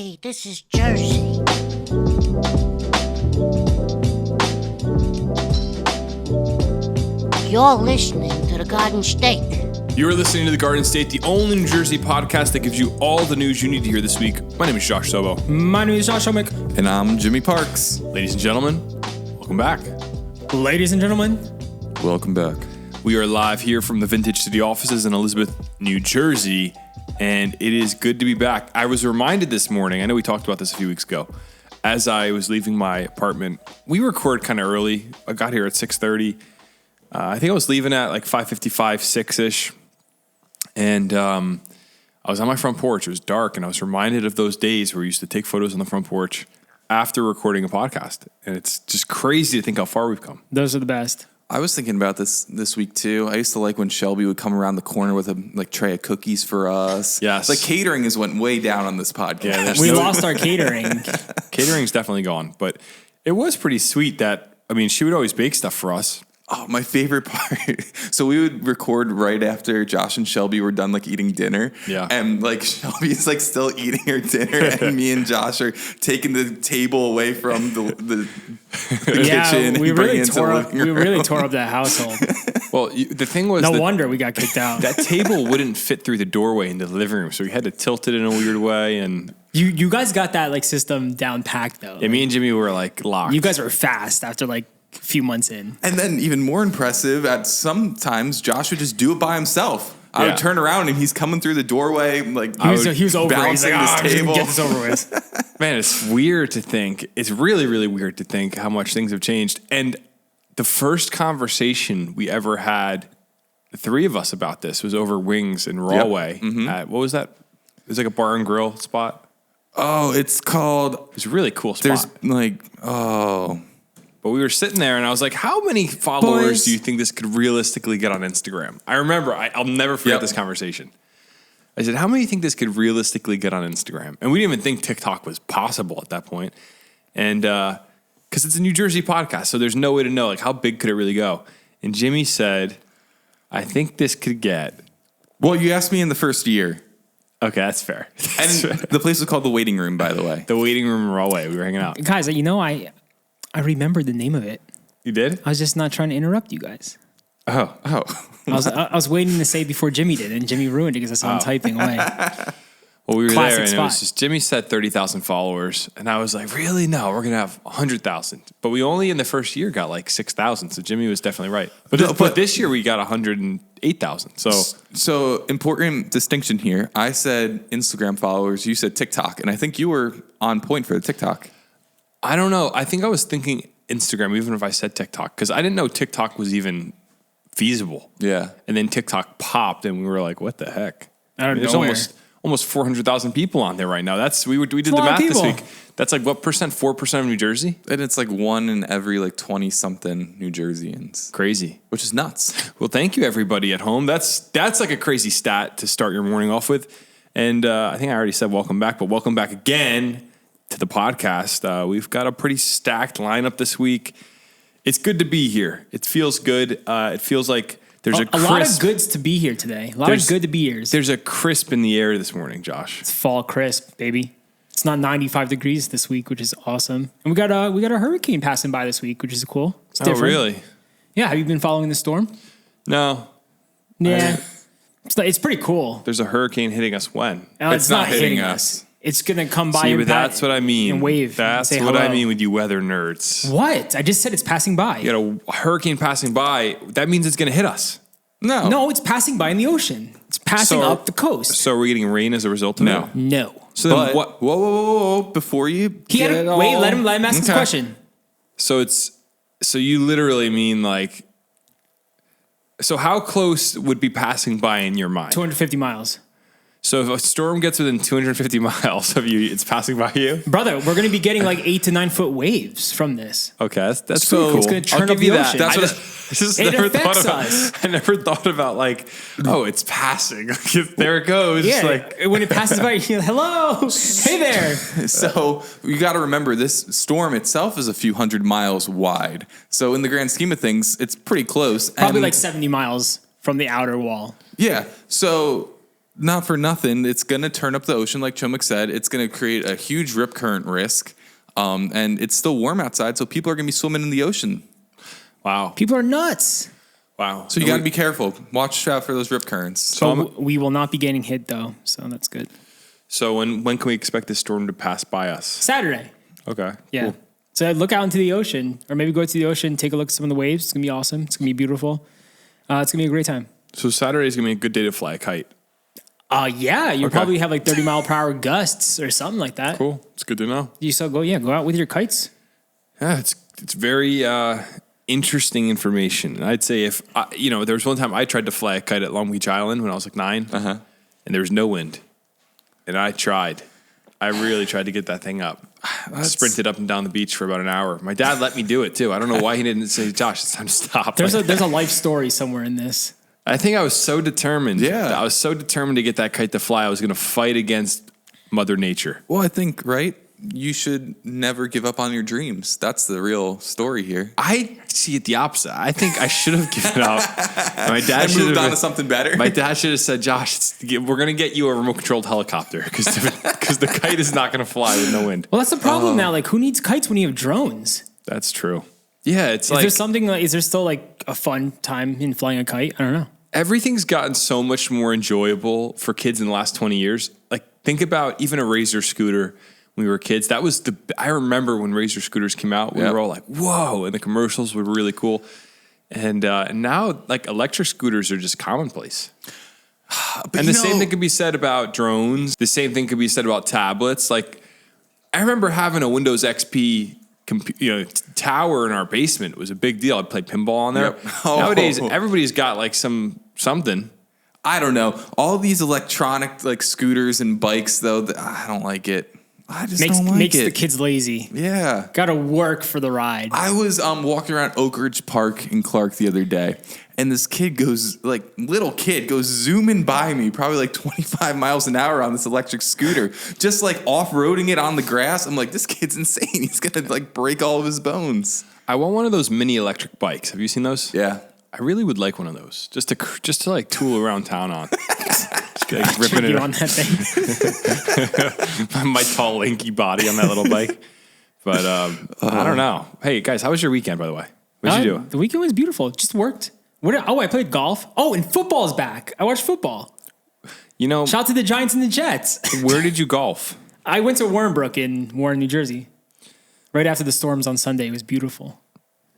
Hey, this is Jersey. You're listening to the Garden State. You're listening to The Garden State, the only New Jersey podcast that gives you all the news you need to hear this week. My name is Josh Sobo. My name is Josh Omick. And I'm Jimmy Parks. Ladies and gentlemen, welcome back. Ladies and gentlemen, Welcome back. We are live here from the Vintage City offices in Elizabeth, New Jersey, and it is good to be back. I was reminded this morning, I know we talked about this a few weeks ago, as I was leaving my apartment. We record kind of early. I got here at 6:30. I think I was leaving at like 5:55, 6-ish. And I was on my front porch. It was dark, and I was reminded of those days where we used to take photos on the front porch after recording a podcast. And it's just crazy to think how far we've come. those are the best. I was thinking about this week too. I used to like when Shelby would come around the corner with a tray of cookies for us. Yes. Like catering has went way down on this podcast. Yeah, We lost our catering. Catering's definitely gone. But it was pretty sweet that, I mean, she would always bake stuff for us. Oh, my favorite part. So we would record right after Josh and Shelby were done like eating dinner. Yeah. And like Shelby's like still eating her dinner and me and Josh are taking the table away from the kitchen. We and bringing really it to the tore up. living We room. really tore up that household. Well, the thing was No that, wonder we got kicked out. that table wouldn't fit through the doorway into the living room. So we had to tilt it in a weird way. And You guys got that like system down packed though. yeah, me and Jimmy were like locked. You guys were fast after like a few months in. And then even more impressive, at sometimes Josh would just do it by himself. I Yeah. would turn around and he's coming through the doorway, like He was over it. He's bouncing like, this I'm just table. gonna get this over with. Man, it's weird to think. It's really, really weird to think how much things have changed. And the first conversation we ever had, the three of us, about this was over wings in Rawway. At, what was that? It was like a bar and grill spot. Oh, it's called. It was a really cool spot. There's like But we were sitting there, and I was like, how many followers Boys. do you think this could realistically get on Instagram? I remember, I'll never forget Yep. this conversation. I said, how many do you think this could realistically get on Instagram? And we didn't even think TikTok was possible at that point. And because it's a New Jersey podcast, so there's no way to know, like, how big could it really go? And Jimmy said, I think this could get... Well, you asked me in the first year, Okay, that's fair. and the place was called the Waiting Room, by the way. The waiting room in Rawway, we were hanging out. Guys, you know I remembered the name of it. You did? I was just not trying to interrupt you guys. Oh, I was waiting to say it before Jimmy did, and Jimmy ruined it because I saw him typing away. Well, we were Classic there, and spot. it was just Jimmy said 30,000 followers, and I was like, really? No, we're gonna have 100,000. But we only in the first year got like 6,000, so Jimmy was definitely right. But this year we got 108,000. So important distinction here. I said Instagram followers. You said TikTok, and I think you were on point for the TikTok. I don't know. I think I was thinking Instagram, even if I said TikTok, because I didn't know TikTok was even feasible. Yeah. And then TikTok popped, and we were like, what the heck? Out of There's nowhere. almost 400,000 people on there right now. We did the a lot of math this people. week. That's like what percent? 4% of New Jersey? And it's like one in every like 20-something New Jerseyans, Crazy. which is nuts. Well, thank you, everybody at home. That's like a crazy stat to start your morning off with. And I think I already said welcome back, but welcome back again to the podcast. We've got a pretty stacked lineup this week. It's good to be here. It feels good. It feels like there's A lot of goods to be here today. A lot of good to be here. There's a crisp in the air this morning, Josh. It's fall crisp, baby. It's not 95 degrees this week, which is awesome. And we got a hurricane passing by this week, which is cool. It's different. Oh, really? Yeah. Have you been following the storm? No. Yeah. It's pretty cool. There's a hurricane hitting us when? It's not hitting us. It's gonna come by. See, and but that's what I mean. And wave. That's and say what I hello. mean with you weather nerds. What? I just said it's passing by. You got a hurricane passing by. That means it's going to hit us. No, it's passing by in the ocean. It's passing So- up the coast. So are we getting rain as a result of No. it? No. So then But what? whoa! Before you He get had it a, all, wait, let him ask his Okay. question. So you literally mean like, so how close would be passing by in your mind? 250 miles. So if a storm gets within 250 miles of you, it's passing by you? Brother, we're going to be getting like 8 to 9 foot waves from this. Okay, that's So pretty cool. it's gonna churn I'll give up you the that. ocean. That's I what just- I just it never affects thought about. us. I never thought about like, oh, it's passing. There it goes. Yeah, Like, when it passes by, you're like, hello, hey there. So you got to remember this storm itself is a few hundred miles wide. So in the grand scheme of things, it's pretty close. Probably And like 70 miles from the outer wall. yeah. So not for nothing, it's going to turn up the ocean, like Chomik said. It's going to create a huge rip current risk. And it's still warm outside, so people are going to be swimming in the ocean. Wow. People are nuts. Wow. So you got to be careful. Watch out for those rip currents. So we will not be getting hit, though, so that's good. So when can we expect this storm to pass by us? Saturday. Okay. Yeah. Cool. So look out into the ocean, or maybe go to the ocean, take a look at some of the waves. It's going to be awesome. It's going to be beautiful. It's going to be a great time. So Saturday is going to be a good day to fly a kite. Yeah, you'll Okay. probably have like 30-mile-per-hour gusts or something like that. Cool. It's good to know. You still go out with your kites. Yeah, it's very interesting information. And I'd say there was one time I tried to fly a kite at Long Beach Island when I was like 9, and there was no wind. And I really tried to get that thing up. I sprinted up and down the beach for about an hour. My dad let me do it too. I don't know why he didn't say, Josh, it's time to stop. There's a life story somewhere in this. I think I was so determined. Yeah. I was so determined to get that kite to fly. I was going to fight against Mother Nature. Well, I think, right? You should never give up on your dreams. That's the real story here. I see it the opposite. I think I should have given up. My dad should moved have on to something better. My dad should have said, Josh, we're going to get you a remote-controlled helicopter because the kite is not going to fly with no wind. Well, that's the problem now. Like, who needs kites when you have drones? That's true. Yeah, it's Is there still like a fun time in flying a kite? I don't know. Everything's gotten so much more enjoyable for kids in the last 20 years. Like, think about even a Razor scooter when we were kids. I remember when Razor scooters came out, we were all like, whoa, and the commercials were really cool. And now, like, electric scooters are just commonplace. And the same thing could be said about drones. The same thing could be said about tablets. Like, I remember having a Windows XP tower in our basement. It was a big deal. I'd play pinball on there. Yep. Nowadays, everybody's got like something. I don't know. All these electronic like scooters and bikes, though, I don't like it. I just don't like makes it. the kids lazy. Yeah. Got to work for the ride. I was walking around Oak Ridge Park in Clark the other day, and this little kid goes zooming by me, probably like 25 miles an hour on this electric scooter, just like off-roading it on the grass. I'm like, this kid's insane. He's going to like break all of his bones. I want one of those mini electric bikes. Have you seen those? Yeah. I really would like one of those just to like tool around town on. Like ripping it on that thing. My tall, lanky body on that little bike. But I don't know. Hey, guys, how was your weekend, by the way? What did you do? The weekend was beautiful. Just worked. I played golf. Oh, and football's back. I watched football. Shout out to the Giants and the Jets. Where did you golf? I went to Warrenbrook in Warren, New Jersey. Right after the storms on Sunday. It was beautiful.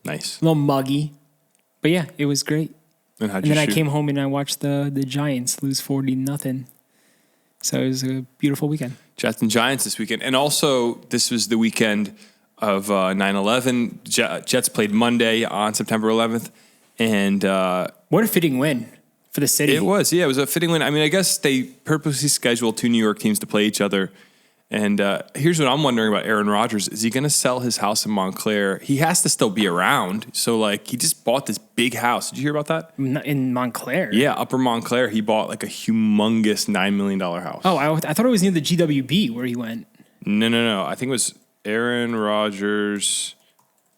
Nice. A little muggy. But yeah, it was great. And then I came home and I watched the Giants lose 40-0. So it was a beautiful weekend. Jets and Giants this weekend. And also, this was the weekend of 9/11. Jets played Monday on September 11th. And what a fitting win for the city. It was. Yeah, it was a fitting win. I mean, I guess they purposely scheduled two New York teams to play each other. And here's what I'm wondering about Aaron Rodgers. Is he going to sell his house in Montclair? He has to still be around. So, like, he just bought this big house. Did you hear about that? In Montclair? Yeah, Upper Montclair. He bought, like, a humongous $9 million house. Oh, I thought it was near the GWB where he went. No. I think it was Aaron Rodgers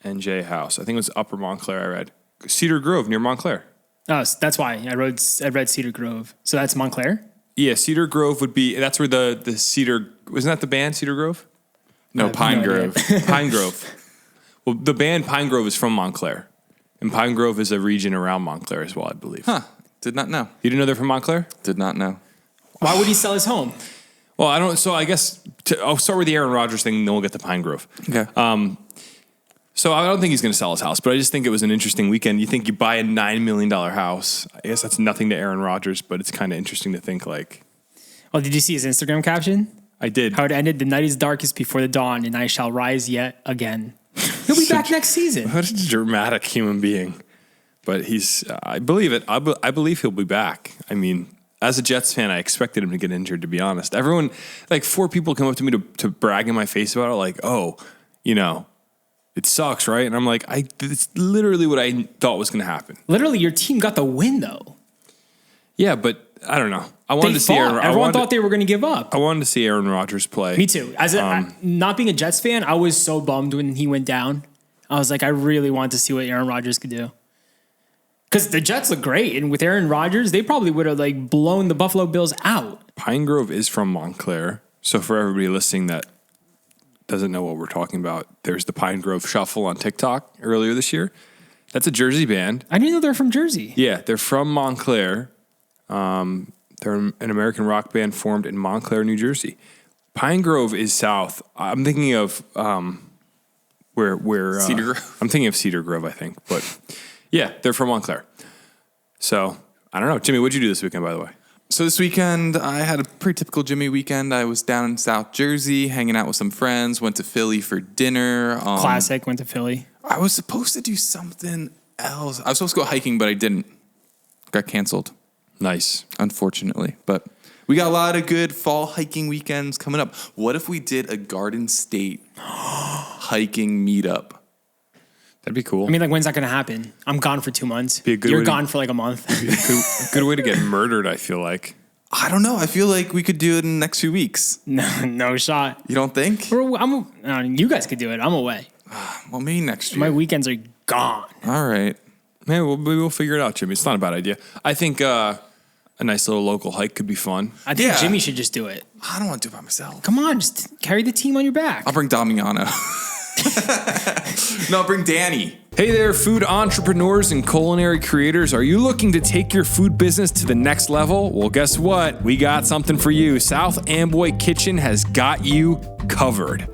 and Jay House. I think it was Upper Montclair, I read. Cedar Grove near Montclair. Oh, so that's why. I read Cedar Grove. So that's Montclair? Yeah, Cedar Grove would be, that's where the Cedar, wasn't that the band, Cedar Grove? No, Pine Grove. Pine Grove. Well, the band Pine Grove is from Montclair. And Pine Grove is a region around Montclair as well, I believe. Huh. Did not know. You didn't know they're from Montclair? Did not know. Why would he sell his home? Well, I don't, so I guess, I'll start with the Aaron Rodgers thing, then we'll get to Pine Grove. Okay. So I don't think he's going to sell his house, but I just think it was an interesting weekend. You think you buy a $9 million house. I guess that's nothing to Aaron Rodgers, but it's kind of interesting to think like. Oh, did you see his Instagram caption? I did. How it ended, the night is darkest before the dawn, and I shall rise yet again. He'll be back next season. What a dramatic human being. But I believe it. I believe he'll be back. I mean, as a Jets fan, I expected him to get injured, to be honest. Everyone, like 4 people come up to me to brag in my face about it, like, oh, it sucks, right? And I'm like, it's literally what I thought was going to happen. Literally, your team got the win, though. Yeah, but I don't know. I wanted to see Aaron. Everyone thought they were going to give up. I wanted to see Aaron Rodgers play. Me too. Not being a Jets fan, I was so bummed when he went down. I was like, I really wanted to see what Aaron Rodgers could do. Because the Jets look great, and with Aaron Rodgers, they probably would have like blown the Buffalo Bills out. Pine Grove is from Montclair. So for everybody listening that doesn't know what we're talking about, there's the Pine Grove Shuffle on TikTok earlier this year. That's a Jersey band. I didn't know they're from Jersey. Yeah, they're from Montclair. They're an American rock band formed in Montclair, New Jersey. Pine Grove is south. I'm thinking of where Cedar Grove. I'm thinking of Cedar Grove, I think. But yeah, they're from Montclair. So I don't know. Jimmy, what'd you do this weekend, by the way? So this weekend, I had a pretty typical Jimmy weekend. I was down in South Jersey, hanging out with some friends, went to Philly for dinner. Classic, went to Philly. I was supposed to do something else. I was supposed to go hiking, but I didn't. Got canceled, Nice. unfortunately. But we got a lot of good fall hiking weekends coming up. What if we did a Garden State hiking meetup? That'd be cool. I mean, like, when's that going to happen? I'm gone for 2 months. Be a good You're way to- gone for like a month. Good way to get murdered, I feel like. I don't know. I feel like we could do it in the next few weeks. No shot. You don't think? You guys could do it. I'm away. Well, maybe next year. My weekends are gone. All right. Man, we'll figure it out, Jimmy. It's not a bad idea. I think a nice little local hike could be fun. I think Yeah. Jimmy should just do it. I don't want to do it by myself. Come on, just carry the team on your back. I'll bring Damiano. No, I'll bring Danny. Hey there, food entrepreneurs and culinary creators. Are you looking to take your food business to the next level? Well, guess what? We got something for you. South Amboy Kitchen has got you covered.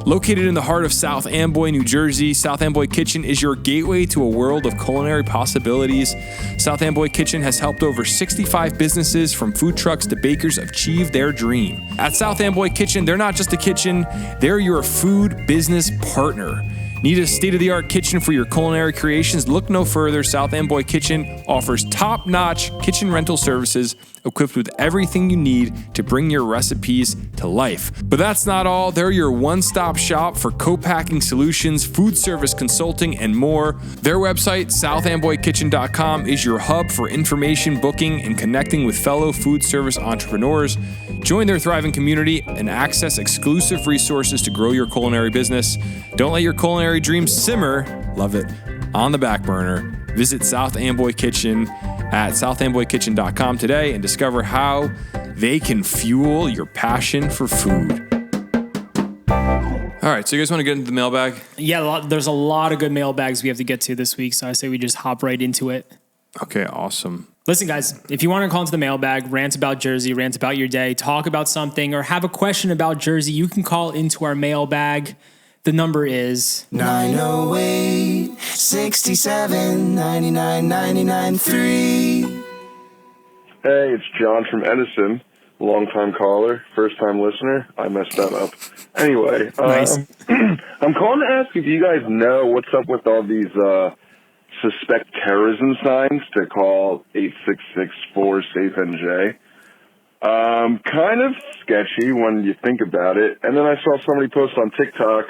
Located in the heart of South Amboy, New Jersey, South Amboy Kitchen is your gateway to a world of culinary possibilities. South Amboy Kitchen has helped over 65 businesses from food trucks to bakers achieve their dream. At South Amboy Kitchen, they're not just a kitchen, they're your food business partner. Need a state-of-the-art kitchen for your culinary creations? Look no further. South Amboy Kitchen offers top-notch kitchen rental services equipped with everything you need to bring your recipes to life. But that's not all. They're your one-stop shop for co-packing solutions, food service consulting, and more. Their website, southamboykitchen.com, is your hub for information, booking, and connecting with fellow food service entrepreneurs. Join their thriving community and access exclusive resources to grow your culinary business. Don't let your culinary dreams simmer, love it, on the back burner. Visit South Amboy Kitchen at southamboykitchen.com today and discover how they can fuel your passion for food. All right, so you guys want to get into the mailbag? Yeah, there's a lot of good mailbags we have to get to this week, so I say we just hop right into it. Okay, awesome. Listen, guys, if you want to call into the mailbag, rant about Jersey, rant about your day, talk about something, or have a question about Jersey, you can call into our mailbag. The number is 908 67 99 99 3. Hey, it's John from Edison, long-time caller, first-time listener. I messed that up. Anyway, Nice. I'm calling to ask if you guys know what's up with all these suspect terrorism signs to call 866-4-SAFE-NJ. Kind of sketchy when you think about it. And then I saw somebody post on TikTok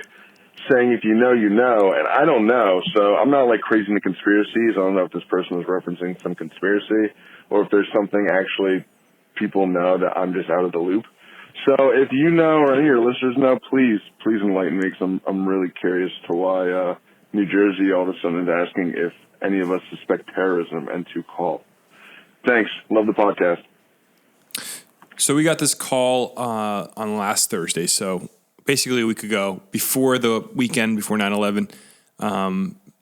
saying, if you know, you know, and I don't know. So I'm not like crazy into conspiracies. I don't know if this person is referencing some conspiracy or if there's something actually people know that I'm just out of the loop. So if you know or any of your listeners know, please enlighten me because I'm really curious to why New Jersey all of a sudden is asking if any of us suspect terrorism and to call. Thanks. Love the podcast. So we got this call on last Thursday. So basically a week ago, before the weekend, before 9/11,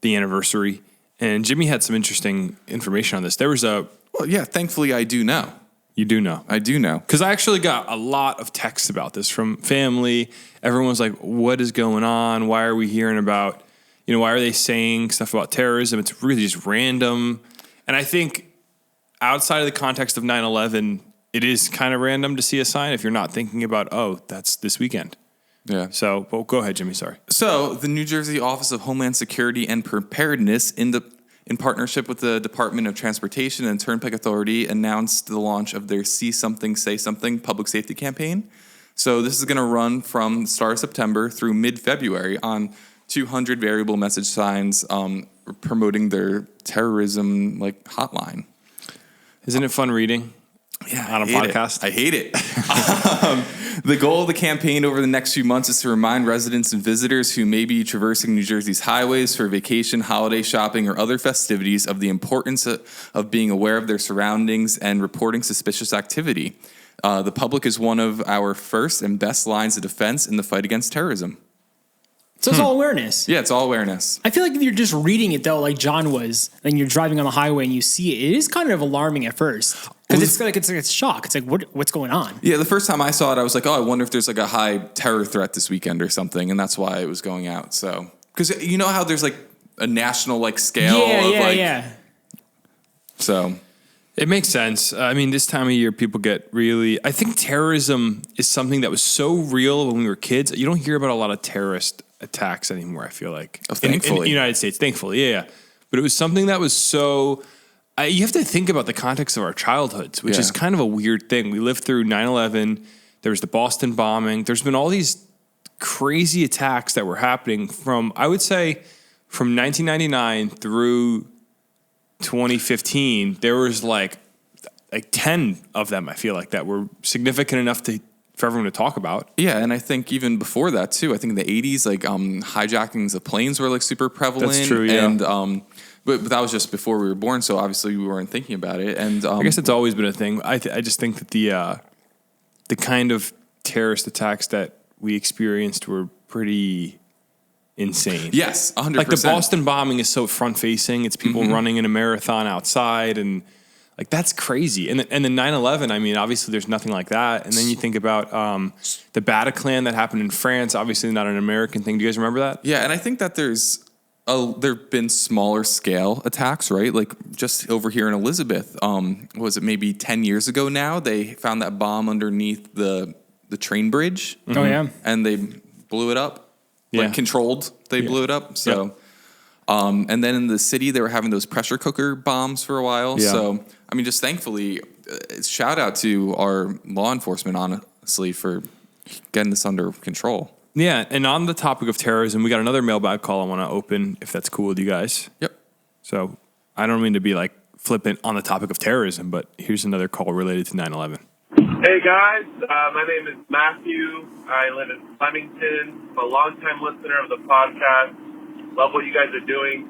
the anniversary. And Jimmy had some interesting information on this. There was Well, yeah, thankfully I do know. you do know. I do know. Because I actually got a lot of texts about this from family. Everyone was like, what is going on? Why are we hearing about, why are they saying stuff about terrorism? It's really just random. And I think outside of the context of 9/11, it is kind of random to see a sign if you're not thinking about, oh, that's this weekend. Yeah. So, well, go ahead, Jimmy. Sorry. So the New Jersey Office of Homeland Security and Preparedness, in partnership with the Department of Transportation and Turnpike Authority, announced the launch of their See Something, Say Something public safety campaign. So this is going to run from the start of September through mid-February on 200 variable message signs promoting their terrorism hotline. Isn't it fun reading? Yeah, On a podcast? I hate it. The goal of the campaign over the next few months is to remind residents and visitors who may be traversing New Jersey's highways for vacation, holiday shopping, or other festivities of the importance of being aware of their surroundings and reporting suspicious activity. The public is one of our first and best lines of defense in the fight against terrorism. So it's all awareness. Yeah, it's all awareness. I feel like if you're just reading it though, like John was, and you're driving on the highway and you see it, it is kind of alarming at first because it's like it's shock. It's like what's going on? Yeah, the first time I saw it, I was like, oh, I wonder if there's like a high terror threat this weekend or something, and that's why it was going out. So because you know how there's like a national like scale of Yeah. So It makes sense. I mean, this time of year, people get really. I think terrorism is something that was so real when we were kids. You don't hear about a lot of terrorist attacks anymore, I feel like. Oh, thankfully. In the United States, thankfully, yeah. But it was something that was so. You have to think about the context of our childhoods, which is kind of a weird thing. We lived through 9/11. There was the Boston bombing. There's been all these crazy attacks that were happening from, I would say, from 1999 through 2015, there was like 10 of them, I feel like, that were significant enough for everyone to talk about. yeah, and I think even before that too. I think in the 80s, like hijackings of planes were like super prevalent. That's true, yeah. And but that was just before we were born, so obviously we weren't thinking about it. And I guess it's always been a thing. I just think that the kind of terrorist attacks that we experienced were pretty insane. yes, 100%. Like the Boston bombing is so front facing. It's people running in a marathon outside, and like that's crazy. And the 9/11. I mean, obviously there's nothing like that. And then you think about the Bataclan that happened in France. Obviously not an American thing. Do you guys remember that? Yeah, and I think that there've been smaller scale attacks, right? Like just over here in Elizabeth, was it maybe 10 years ago now? They found that bomb underneath the train bridge. Oh yeah. And they blew it up. Yeah. Like controlled, they blew it up. So, and then in the city, they were having those pressure cooker bombs for a while. Yeah. So, I mean, just thankfully, shout out to our law enforcement, honestly, for getting this under control. Yeah, and on the topic of terrorism, we got another mailbag call I want to open, if that's cool with you guys. Yep. So I don't mean to be like flippant on the topic of terrorism, but here's another call related to 9/11. Hey guys, my name is Matthew. I live in Flemington. I'm a longtime listener of the podcast. Love what you guys are doing.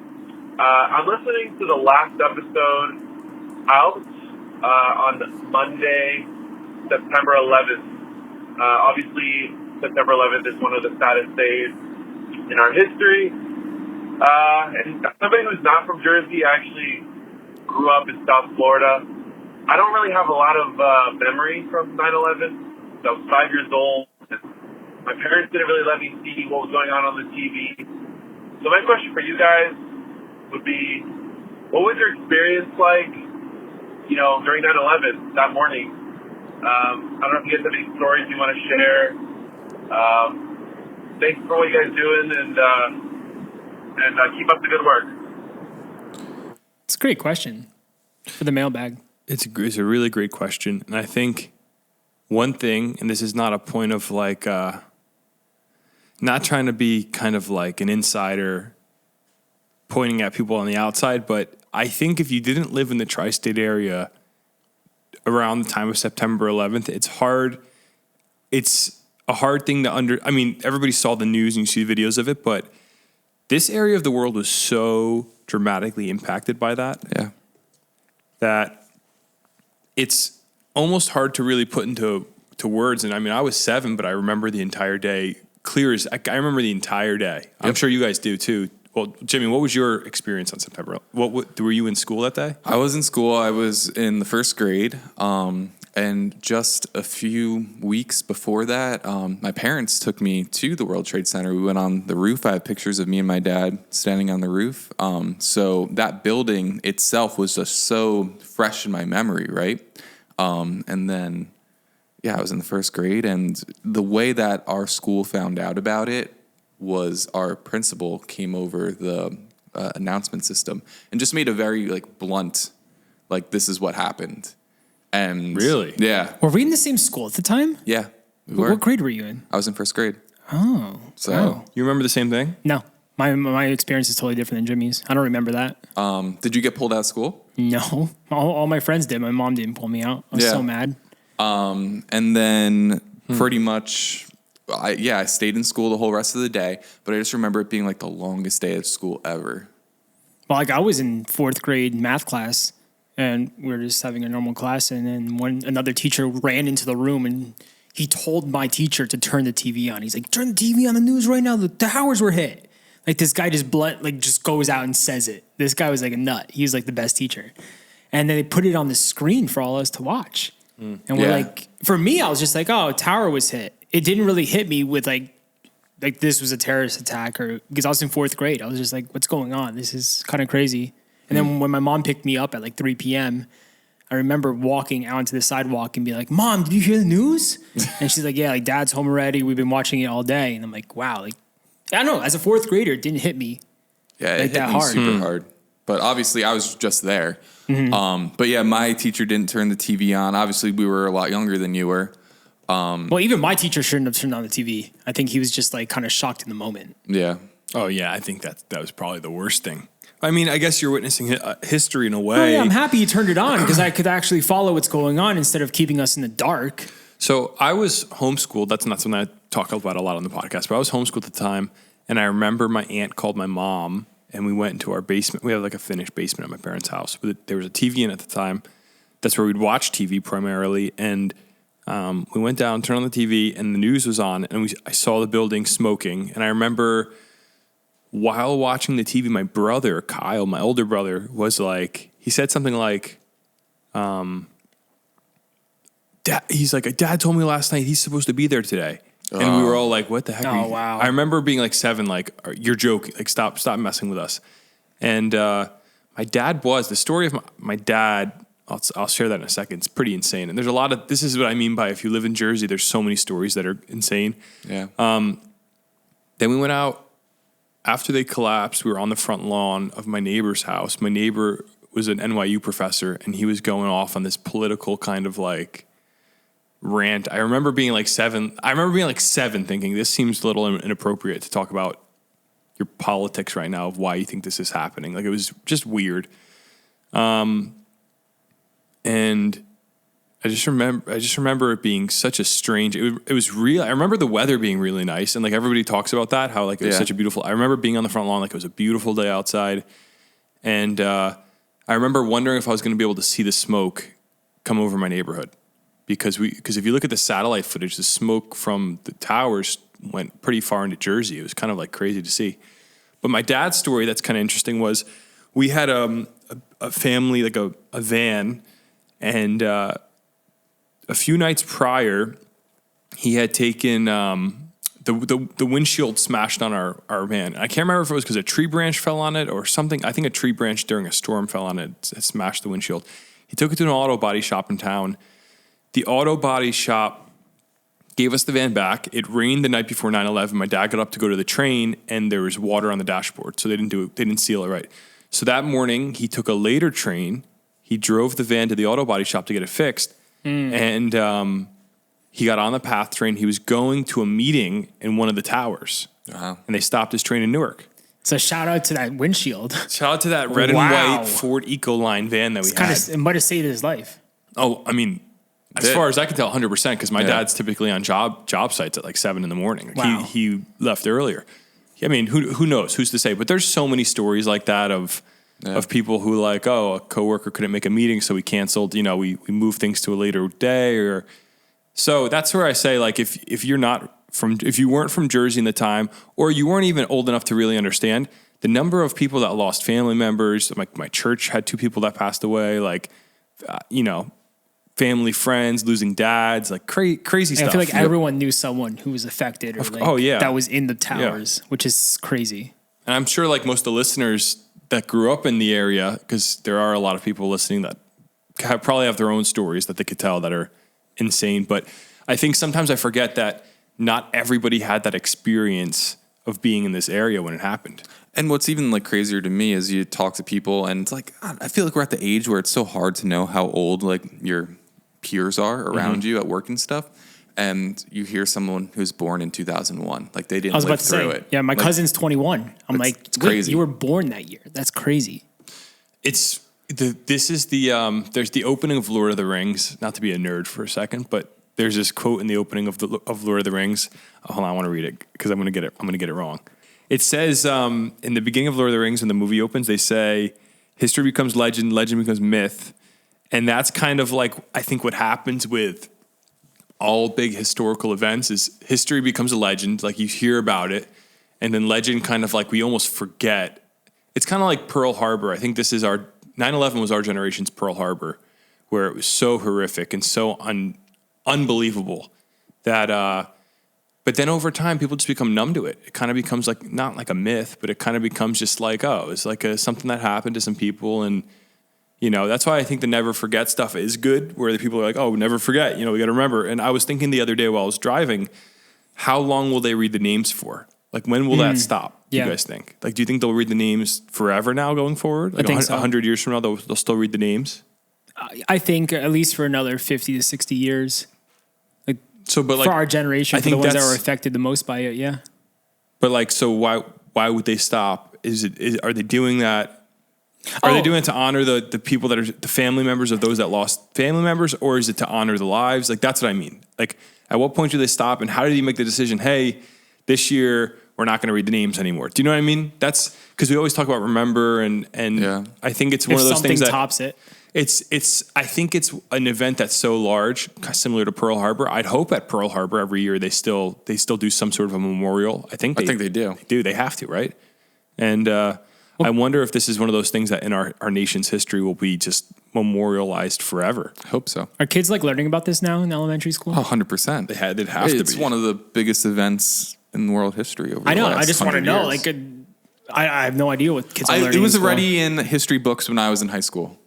I'm listening to the last episode out on Monday, September 11th. Obviously, September 11th is one of the saddest days in our history. And somebody who's not from Jersey, I actually grew up in South Florida. I don't really have a lot of memory from 9/11. I was 5 years old. My parents didn't really let me see what was going on the TV. So my question for you guys would be, what was your experience like, during 9/11 that morning? I don't know if you guys have any stories you want to share. Thanks for what you guys doing, and keep up the good work. It's a great question for the mailbag. It's a really great question. And I think one thing, and this is not a point of like, not trying to be kind of like an insider pointing at people on the outside, but I think if you didn't live in the tri-state area around the time of September 11th, it's a hard thing to I mean, everybody saw the news and you see videos of it, but this area of the world was so dramatically impacted by that. Yeah. That it's almost hard to really put into words. And I mean, I was 7, but I remember the entire day clear as I remember the entire day. Yep. I'm sure you guys do too. Well, Jimmy, what was your experience on September? What were you in school that day? I was in school. I was in the first grade. And just a few weeks before that, my parents took me to the World Trade Center. We went on the roof. I have pictures of me and my dad standing on the roof. So that building itself was just so fresh in my memory, right? And then, I was in the first grade. And the way that our school found out about it was our principal came over the announcement system and just made a very blunt, this is what happened. And really? Yeah. Were we in the same school at the time? Yeah. We were. What grade were you in? I was in first grade. Oh. So wow. You remember the same thing? No. My experience is totally different than Jimmy's. I don't remember that. Did you get pulled out of school? No. All my friends did. My mom didn't pull me out. I was so mad. And then pretty much. I stayed in school the whole rest of the day, but I just remember it being like the longest day of school ever. Well, like I was in 4th grade math class, and we were just having a normal class, and then another teacher ran into the room, and he told my teacher to turn the TV on. He's like, "Turn the TV on the news right now. The towers were hit." Like this guy just goes out and says it. This guy was like a nut. He was like the best teacher, and then they put it on the screen for all of us to watch. And we're like, for me, I was just like, "Oh, a tower was hit." It didn't really hit me with like this was a terrorist attack, or because I was in 4th grade. I was just like, what's going on? This is kind of crazy. And then when my mom picked me up at like 3 p.m., I remember walking out onto the sidewalk and being like, "Mom, did you hear the news?" And she's like, "Yeah, like Dad's home already. We've been watching it all day." And I'm like, wow, like I don't know. As a 4th grader, it didn't hit me. Yeah, like it hit that me hard. super hard. But obviously, I was just there. But yeah, my teacher didn't turn the TV on. Obviously, we were a lot younger than you were. Well, even my teacher shouldn't have turned on the TV. I think he was just like kind of shocked in the moment. Yeah. Oh yeah, I think that was probably the worst thing. I mean, I guess you're witnessing history in a way. Oh, yeah, I'm happy you turned it on because I could actually follow what's going on instead of keeping us in the dark. So I was homeschooled. That's not something I talk about a lot on the podcast, but I was homeschooled at the time. And I remember my aunt called my mom and we went into our basement. We have like a finished basement at my parents' house. But there was a TV in at the time. That's where we'd watch TV primarily. And we went down, turned on the TV, and the news was on. And I saw the building smoking. And I remember while watching the TV, my brother, Kyle, my older brother, was like, he said something like, he's like, "Dad told me last night he's supposed to be there today." And we were all like, "What the heck?" Oh, wow. I remember being like 7, like, "You're joking. Like, stop messing with us." And my dad the story of my dad, I'll share that in a second. It's pretty insane. And there's a lot of, this is what I mean by if you live in Jersey, there's so many stories that are insane. Yeah. Then we went out after they collapsed. We were on the front lawn of my neighbor's house. My neighbor was an NYU professor and he was going off on this political kind of like rant. I remember being like 7 thinking this seems a little inappropriate to talk about your politics right now of why you think this is happening. Like it was just weird. And I just remember it being such a strange, it was real. I remember the weather being really nice. And like everybody talks about that, how like it was such a beautiful, I remember being on the front lawn, like it was a beautiful day outside. And I remember wondering if I was going to be able to see the smoke come over my neighborhood. Because if you look at the satellite footage, the smoke from the towers went pretty far into Jersey. It was kind of like crazy to see. But my dad's story that's kind of interesting was we had a family, like a van, and a few nights prior, he had taken the windshield smashed on our van. I can't remember if it was because a tree branch fell on it or something. I think a tree branch during a storm fell on it. It smashed the windshield. He took it to an auto body shop in town. The auto body shop gave us the van back. It rained the night before 9/11. My dad got up to go to the train, and there was water on the dashboard, so they didn't seal it right. So that morning, he took a later train. He drove the van to the auto body shop to get it fixed, and he got on the PATH train. He was going to a meeting in one of the towers, and they stopped his train in Newark. So shout out to that windshield. Shout out to that red and white Ford Ecoline van that we had. It might have saved his life. Oh, I mean, as far as I can tell, 100%, because my dad's typically on job sites at like 7 a.m. Like wow. He left earlier. I mean, who knows? Who's to say? But there's so many stories like that of people who like, oh, a coworker couldn't make a meeting, so we canceled. You know, we moved things to a later day, or so. That's where I say, like, if you weren't from Jersey in the time, or you weren't even old enough to really understand the number of people that lost family members. Like my church had 2 people that passed away. Like, family, friends, losing dads, like crazy stuff. I feel like everyone knew someone who was affected or that was in the towers, which is crazy. And I'm sure like most of the listeners that grew up in the area, because there are a lot of people listening that probably have their own stories that they could tell that are insane. But I think sometimes I forget that not everybody had that experience of being in this area when it happened. And what's even like crazier to me is you talk to people and it's like, God, I feel like we're at the age where it's so hard to know how old like your peers are around you at work and stuff. And you hear someone who's born in 2001, like they didn't live through it. Yeah, my cousin's 21. I'm like, it's crazy. You were born that year. That's crazy. There's the opening of Lord of the Rings, not to be a nerd for a second, but there's this quote in the opening of Lord of the Rings. Oh, hold on, I want to read it because I'm going to get it wrong. It says in the beginning of Lord of the Rings, when the movie opens, they say history becomes legend, legend becomes myth. And that's kind of like, I think what happens with all big historical events is history becomes a legend. Like you hear about it, and then legend kind of like we almost forget. It's kind of like Pearl Harbor. I think this is 9/11 was our generation's Pearl Harbor, where it was so horrific and so unbelievable that, but then over time, people just become numb to it. It kind of becomes like, not like a myth, but it kind of becomes just like, oh, it's like something that happened to some people. And, that's why I think the never forget stuff is good, where the people are like, oh, never forget, we got to remember. And I was thinking the other day while I was driving, how long will they read the names for? Like, when will that stop, do you guys think? Like, do you think they'll read the names forever now going forward? Like, I think so. 100 years from now, they'll still read the names? I think at least for another 50 to 60 years. So, but like, for our generation, I for the think ones that were affected the most by it, yeah. But like, so why would they stop? Are they doing that? Are they doing it to honor the people that are the family members of those that lost family members, or is it to honor the lives? Like, that's what I mean. Like, at what point do they stop, and how do you make the decision? Hey, this year we're not going to read the names anymore. Do you know what I mean? That's because we always talk about remember, and I think it's one of those things that tops it. I think it's an event that's so large, similar to Pearl Harbor. I'd hope at Pearl Harbor every year they still do some sort of a memorial. I think they do. They do. They have to, right? And I wonder if this is one of those things that in our nation's history will be just memorialized forever. I hope so. Are kids like learning about this now in elementary school? 100%. They'd have to be. It's one of the biggest events in world history over the last I just want to know. years. Like, I have no idea what kids are learning. It was in school. already in history books when I was in high school.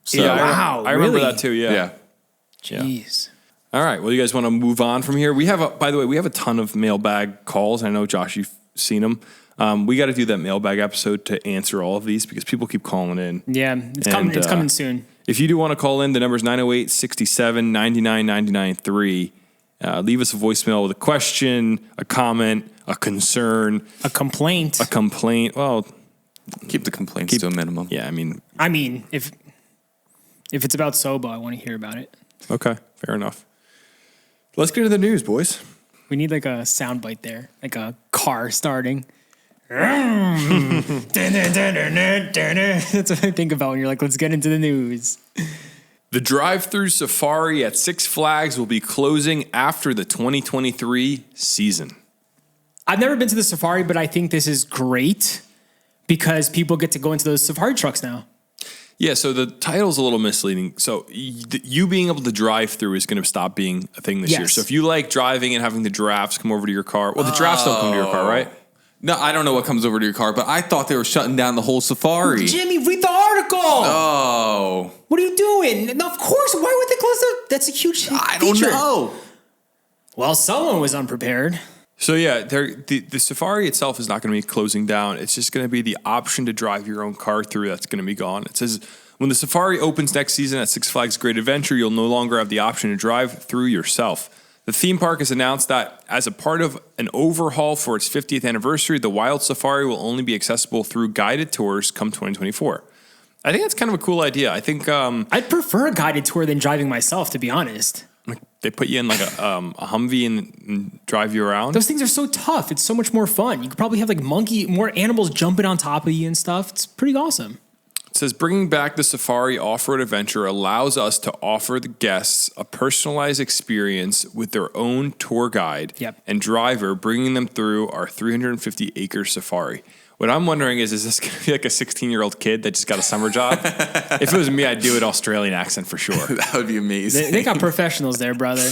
So, I remember really? that too. Yeah. Jeez. All right. Well, you guys want to move on from here? By the way, we have a ton of mailbag calls. I know, Josh, you've seen them. We got to do that mailbag episode to answer all of these because people keep calling in. Yeah, it's coming. It's coming soon. If you do want to call in, the number is 908-67-99-99-3. Leave us a voicemail with a question, a comment, a concern, a complaint. Well, keep the complaints to a minimum. Yeah, I mean, if it's about Soba, I want to hear about it. Okay, fair enough. Let's get into the news, boys. We need like a soundbite there, like a car starting. That's what I think about when you're like, let's get into the news. The drive-through safari at Six Flags will be closing after the 2023 season. I've never been to the safari, but I think this is great because people get to go into those safari trucks now. Yeah, so the title's a little misleading. So you being able to drive through is going to stop being a thing this year. So if you like driving and having the giraffes come over to your car, well, the giraffes don't come to your car, right? No, I don't know what comes over to your car, but I thought they were shutting down the whole safari. Jimmy, read the article. Oh. What are you doing? No, of course. Why would they close it? That's a huge feature. I don't know. Well, someone was unprepared. So yeah, the safari itself is not going to be closing down. It's just going to be the option to drive your own car through that's going to be gone. It says, when the safari opens next season at Six Flags Great Adventure, you'll no longer have the option to drive through yourself. The theme park has announced that as a part of an overhaul for its 50th anniversary, the Wild Safari will only be accessible through guided tours come 2024. I think that's kind of a cool idea. I think I'd prefer a guided tour than driving myself, to be honest. They put you in like a Humvee and drive you around. Those things are so tough. It's so much more fun. You could probably have like more animals jumping on top of you and stuff. It's pretty awesome. It says, bringing back the safari off-road adventure allows us to offer the guests a personalized experience with their own tour guide and driver, bringing them through our 350-acre safari. What I'm wondering is this going to be like a 16-year-old kid that just got a summer job? If it was me, I'd do an Australian accent for sure. That would be amazing. They got professionals there, brother.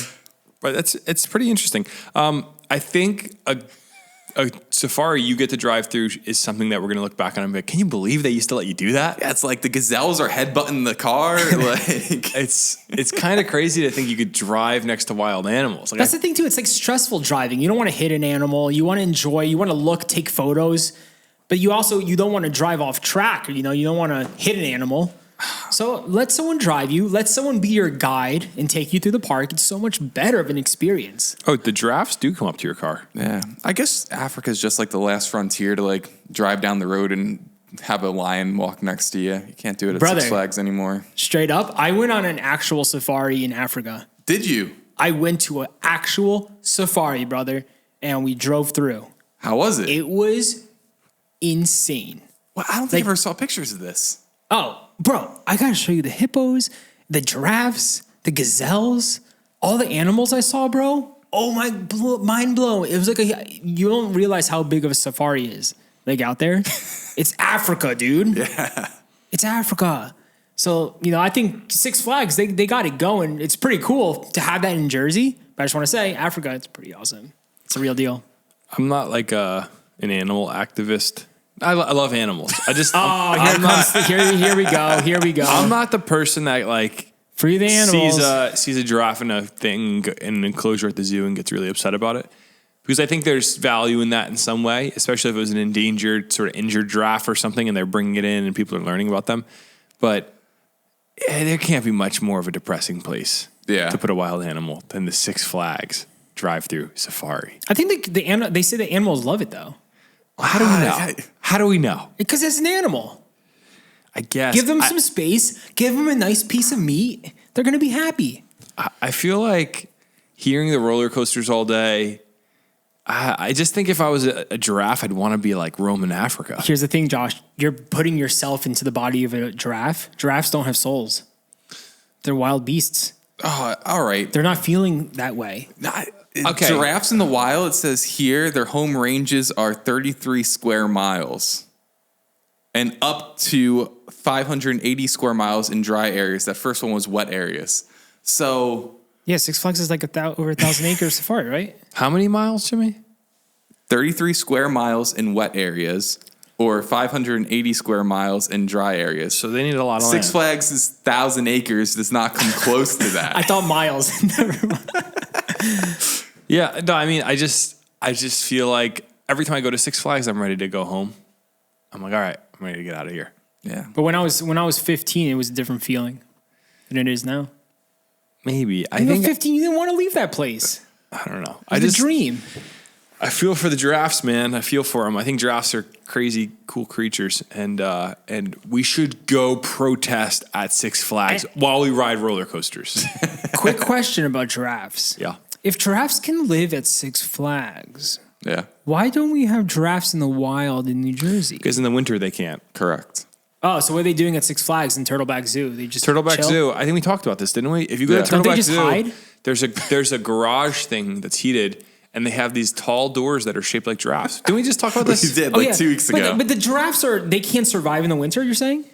But it's pretty interesting. I think a safari you get to drive through is something that we're going to look back on and be like, can you believe they used to let you do that? Yeah, it's like the gazelles are headbutting the car. Like it's kind of crazy to think you could drive next to wild animals. Like That's the thing too. It's like stressful driving. You don't want to hit an animal. You want to enjoy. You want to look, take photos, but you don't want to drive off track. You don't want to hit an animal. So let someone drive you. Let someone be your guide and take you through the park. It's so much better of an experience. Oh, the giraffes do come up to your car. Yeah. I guess Africa is just like the last frontier to like drive down the road and have a lion walk next to you. You can't do it at Six Flags anymore. Straight up, I went on an actual safari in Africa. Did you? I went to an actual safari, brother, and we drove through. How was it? It was insane. Well, I don't think I ever saw pictures of this. Oh, bro, I gotta show you the hippos, the giraffes, the gazelles, all the animals I saw, bro. Oh my, mind blown. It was like you don't realize how big of a safari is. Like out there, it's Africa, dude. Yeah. It's Africa. So, I think Six Flags, they got it going. It's pretty cool to have that in Jersey. But I just want to say, Africa, it's pretty awesome. It's a real deal. I'm not like an animal activist. I love animals. I just Here we go. Here we go. I'm not the person that like Free the animals. sees a giraffe in a thing in an enclosure at the zoo and gets really upset about it. Because I think there's value in that in some way, especially if it was an endangered, sort of injured giraffe or something and they're bringing it in and people are learning about them. But there can't be much more of a depressing place to put a wild animal than the Six Flags drive-through safari. I think they say the animals love it, though. How do we know? How do we know? Because it's an animal. I guess. Give them some space. Give them a nice piece of meat. They're going to be happy. I feel like hearing the roller coasters all day, I just think if I was a giraffe, I'd want to be like roaming Africa. Here's the thing, Josh. You're putting yourself into the body of a giraffe. Giraffes don't have souls. They're wild beasts. Oh, all right. They're not feeling that way. Okay. Giraffes in the wild, it says here, their home ranges are 33 square miles and up to 580 square miles in dry areas. That first one was wet areas. So... Yeah, Six Flags is like over 1,000 acre safari, right? How many miles, Jimmy? 33 square miles in wet areas or 580 square miles in dry areas. So they need a lot of land. Six Flags is 1,000 acres. Does not come close to that. I thought miles. Never mind. Yeah, no, I mean, I just feel like every time I go to Six Flags, I'm ready to go home. I'm like, all right, I'm ready to get out of here. Yeah. But when I was 15, it was a different feeling than it is now. Maybe. I think think 15, you didn't want to leave that place. I don't know. It was a dream. I feel for the giraffes, man. I feel for them. I think giraffes are crazy, cool creatures, and we should go protest at Six Flags while we ride roller coasters. Quick question about giraffes. Yeah. If giraffes can live at Six Flags, Yeah. why don't we have giraffes in the wild in New Jersey? Because in the winter they can't. Correct. Oh, so what are they doing at Six Flags and Turtleback Zoo? They just Turtleback chill? Zoo. I think we talked about this, didn't we? If you go to Don't they Turtleback just Zoo, hide? there's a garage thing that's heated, and they have these tall doors that are shaped like giraffes. Didn't we just talk about this? We did 2 weeks ago. But the giraffes they can't survive in the winter. You're saying?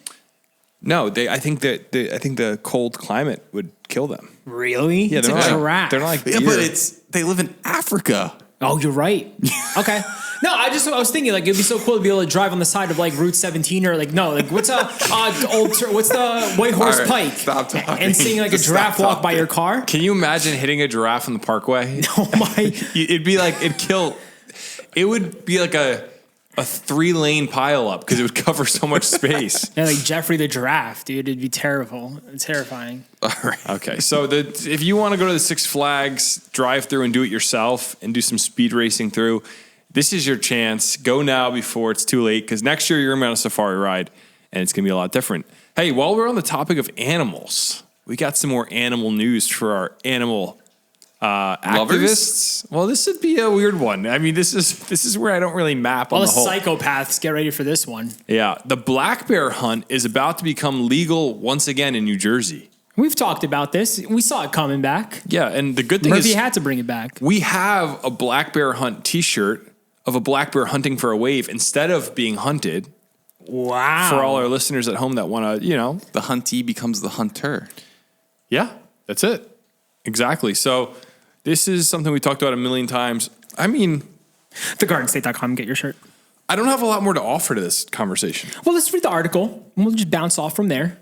No, I think the cold climate would kill them. Really? Yeah, it's they're a not giraffe. They're not like Yeah, deer. but they live in Africa. Oh, you're right. Okay. No, I was thinking like it'd be so cool to be able to drive on the side of like Route 17 or like what's the White Horse All right, Pike? stop talking. And seeing like a Just giraffe stop walk by talking. your car. Can you imagine hitting a giraffe on the parkway? Oh my! It'd be like it would be like a 3-lane pile up because it would cover so much space. Yeah, like Jeffrey the giraffe, dude. It'd be terrifying. All right. Okay, so if you want to go to the Six Flags drive-through and do it yourself and do some speed racing through, this is your chance. Go now before it's too late, because next year you're going to be on a safari ride, and it's going to be a lot different. Hey, while we're on the topic of animals, we got some more animal news for our animal activists. Well, this would be a weird one. I mean, this is where I don't really map All on the the whole. psychopaths, get ready for this one. Yeah, the black bear hunt is about to become legal once again in New Jersey. We've talked about this. We saw it coming back. Yeah, and the good thing Murphy is had to bring it back. we have a black bear hunt T-shirt of a black bear hunting for a wave instead of being hunted. Wow. For all our listeners at home that want to, The huntee becomes the hunter. yeah, that's it. Exactly. So this is something we talked about a million times. I mean, TheGardenState.com, get your shirt. I don't have a lot more to offer to this conversation. Well, let's read the article. We'll just bounce off from there.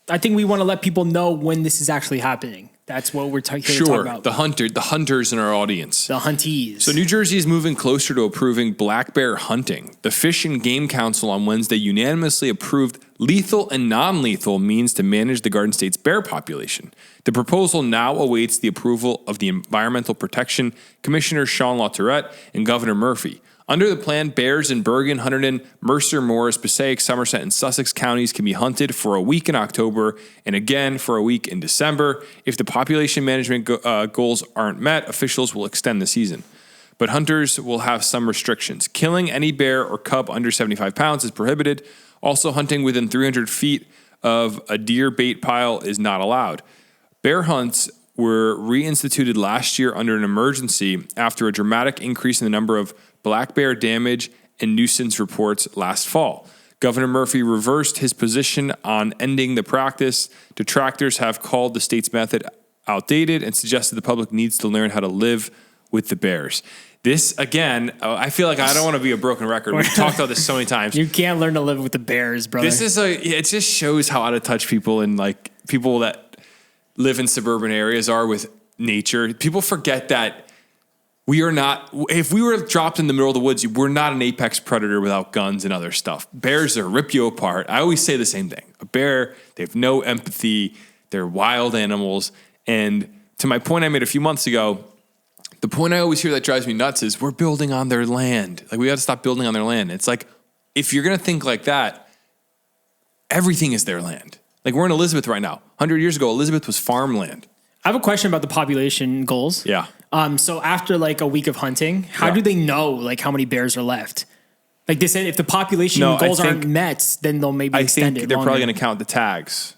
I think we want to let people know when this is actually happening. That's what we're here to talk Sure, about. the hunters in our audience. The huntees. So New Jersey is moving closer to approving black bear hunting. The Fish and Game Council on Wednesday unanimously approved lethal and non-lethal means to manage the Garden State's bear population. The proposal now awaits the approval of the Environmental Protection Commissioner Sean LaTourette and Governor Murphy. Under the plan, bears in Bergen, Hunterdon, Mercer, Morris, Passaic, Somerset, and Sussex counties can be hunted for a week in October and again for a week in December. If the population management goals aren't met, officials will extend the season. But hunters will have some restrictions. Killing any bear or cub under 75 pounds is prohibited. Also, hunting within 300 feet of a deer bait pile is not allowed. Bear hunts were reinstituted last year under an emergency after a dramatic increase in the number of black bear damage and nuisance reports last fall. Governor Murphy reversed his position on ending the practice. Detractors have called the state's method outdated and suggested the public needs to learn how to live with the bears. This, again, I feel like I don't want to be a broken record. We've talked about this so many times. You can't learn to live with the bears, brother. It just shows how out of touch people and like people that live in suburban areas are with nature. People forget that we are not, if we were dropped in the middle of the woods, we're not an apex predator without guns and other stuff. Bears are rip you apart. I always say the same thing. A bear, they have no empathy. They're wild animals. And to my point I made a few months ago, the point I always hear that drives me nuts is we're building on their land. Like, we got to stop building on their land. It's like, if you're going to think like that, everything is their land. Like, we're in Elizabeth right now. 100 years ago, Elizabeth was farmland. I have a question about the population goals. Yeah. So after like a week of hunting, how do they know like how many bears are left? Like they said, if the population goals aren't met, then they'll maybe extend it. I think they're probably going to count the tags.